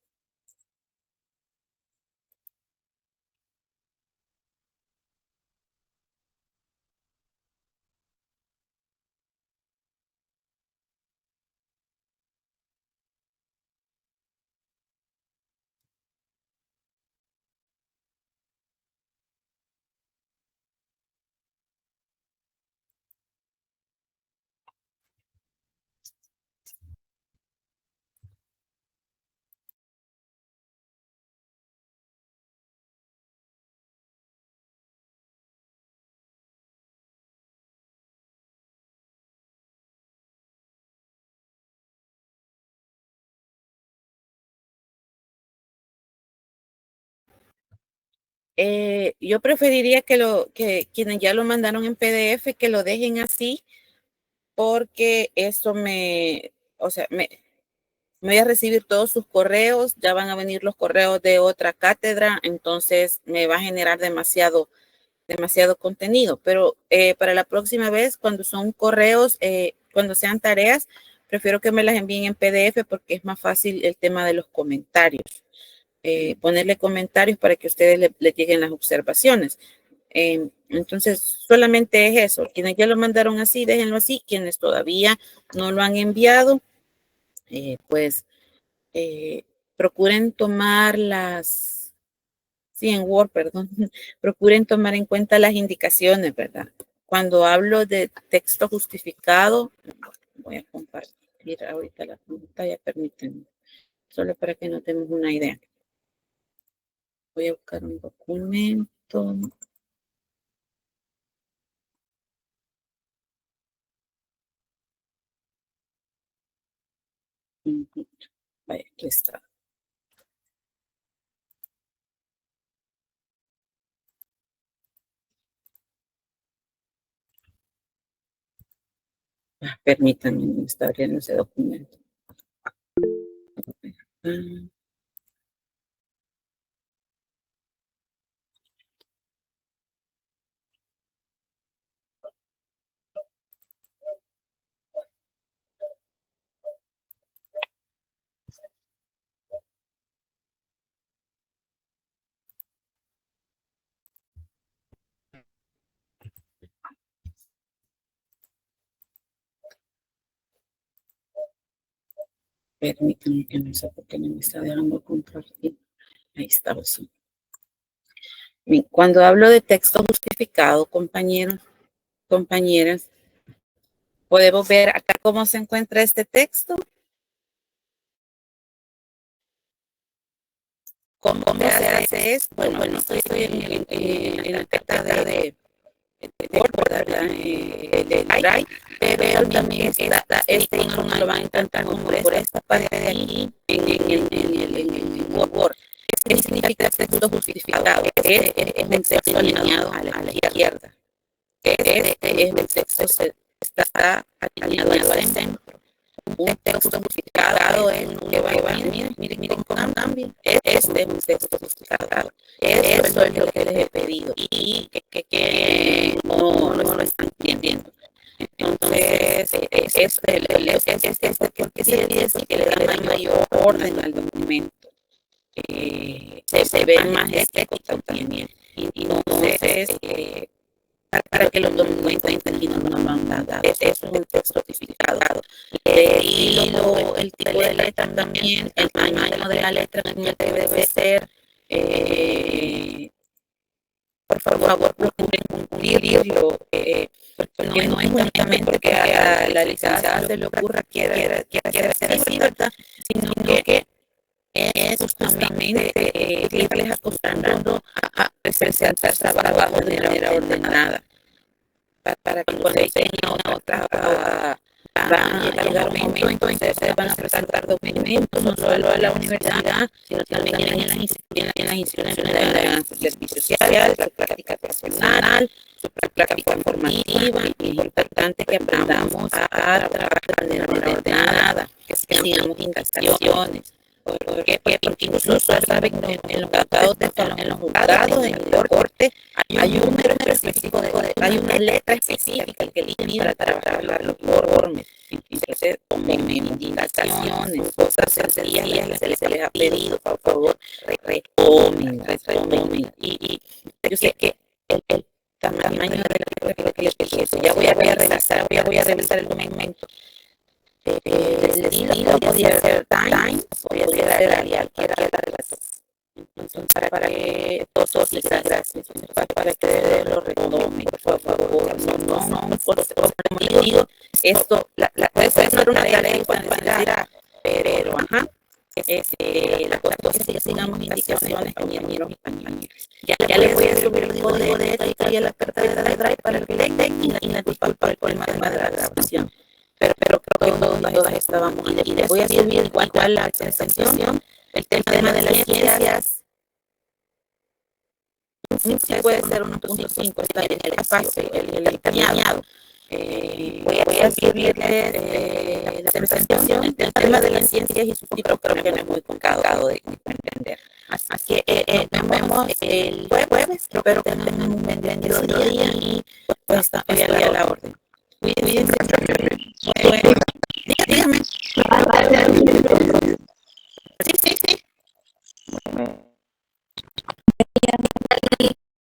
Yo preferiría que quienes ya lo mandaron en PDF, que lo dejen así, porque eso me voy a recibir todos sus correos, ya van a venir los correos de otra cátedra, entonces me va a generar demasiado contenido, pero para la próxima vez, cuando son correos, cuando sean tareas, prefiero que me las envíen en PDF porque es más fácil el tema de los comentarios. Ponerle comentarios para que ustedes le lleguen las observaciones. Entonces, solamente es eso. Quienes ya lo mandaron así, déjenlo así. Quienes todavía no lo han enviado, pues procuren tomar en Word, perdón, procuren tomar en cuenta las indicaciones, ¿verdad? Cuando hablo de texto justificado, voy a compartir ahorita la pantalla, permítanme, solo para que nos demos una idea. Voy a buscar un documento. Vaya, aquí está. Permítanme, me está abriendo ese documento. Permítanme que no sé por qué no me está dejando compartir. Ahí está. Bien, cuando hablo de texto justificado, compañeros, compañeras, podemos ver acá cómo se encuentra este texto. ¿Cómo se hace esto? Bueno, estoy en la carpeta de Word, ¿verdad? De Drive, pero también este icono lo van a encontrar como por esta parte de aquí en el Word. ¿Qué significa texto justificado? Es un texto alineado a la izquierda. Es un texto que está alineado al centro. Un texto justificado es lo que va a venir. Miren cómo cambia. Este es un texto justificado. Eso es lo que les he pedido y que no lo están entendiendo. Entonces, es porque quiere decir que le da mayor orden al documento. Se ve más estético también. Entonces, para que los documentos entendidos no van dados. Es un texto justificado. El tipo de letra también, el tamaño de la letra también debe ser. Por favor, procuren cumplirlo. Porque no es únicamente que a la licenciada se le ocurra quiera hacer así, ¿verdad? Sino que es justamente irles acostumbrando a presentar trabajo de manera ordenada. Para que cuando tengan otra va a llegar un momento, entonces van a presentar documentos no solo a la universidad, sino también en las instituciones de servicio social, la práctica personal, su práctica formativa. Es importante que aprendamos a trabajar de manera ordenada, que sigamos indicaciones. Porque incluso saben en los juzgados en el corte hay un número específico hay una letra específica que limita para trabajar los informes. Entonces, tomen indicaciones, cosas sencillas que se les ha pedido, por favor, retomen. Y yo sé que el tamaño de la letra que les pedí, eso ya voy a revisar el documento. El estilo podría ser Times, podría ser Arial, cualquiera de las dos. Entonces, para que todos les gracias, para que lo retomen, por favor, no, como les digo, esto, puede ser una tarea en cuanto pero, la cuestión es que sigamos indicaciones, compañeros y compañeras. Ya les voy a subir el código de ética y a la carpeta de Drive para que le den y la disculpa por el problema de la grabación. Pero creo que todas estábamos y les voy a subir igual la presentación, el tema de las ciencias. Sí puede ser 1.5, está en el espacio, el encañado. Voy a escribirles la presentación, el tema de las ciencias y su libro, creo que no es muy complicado de entender. Así que nos vemos el jueves, espero que tengan un bendecido día y pues está a la orden. Cuídense.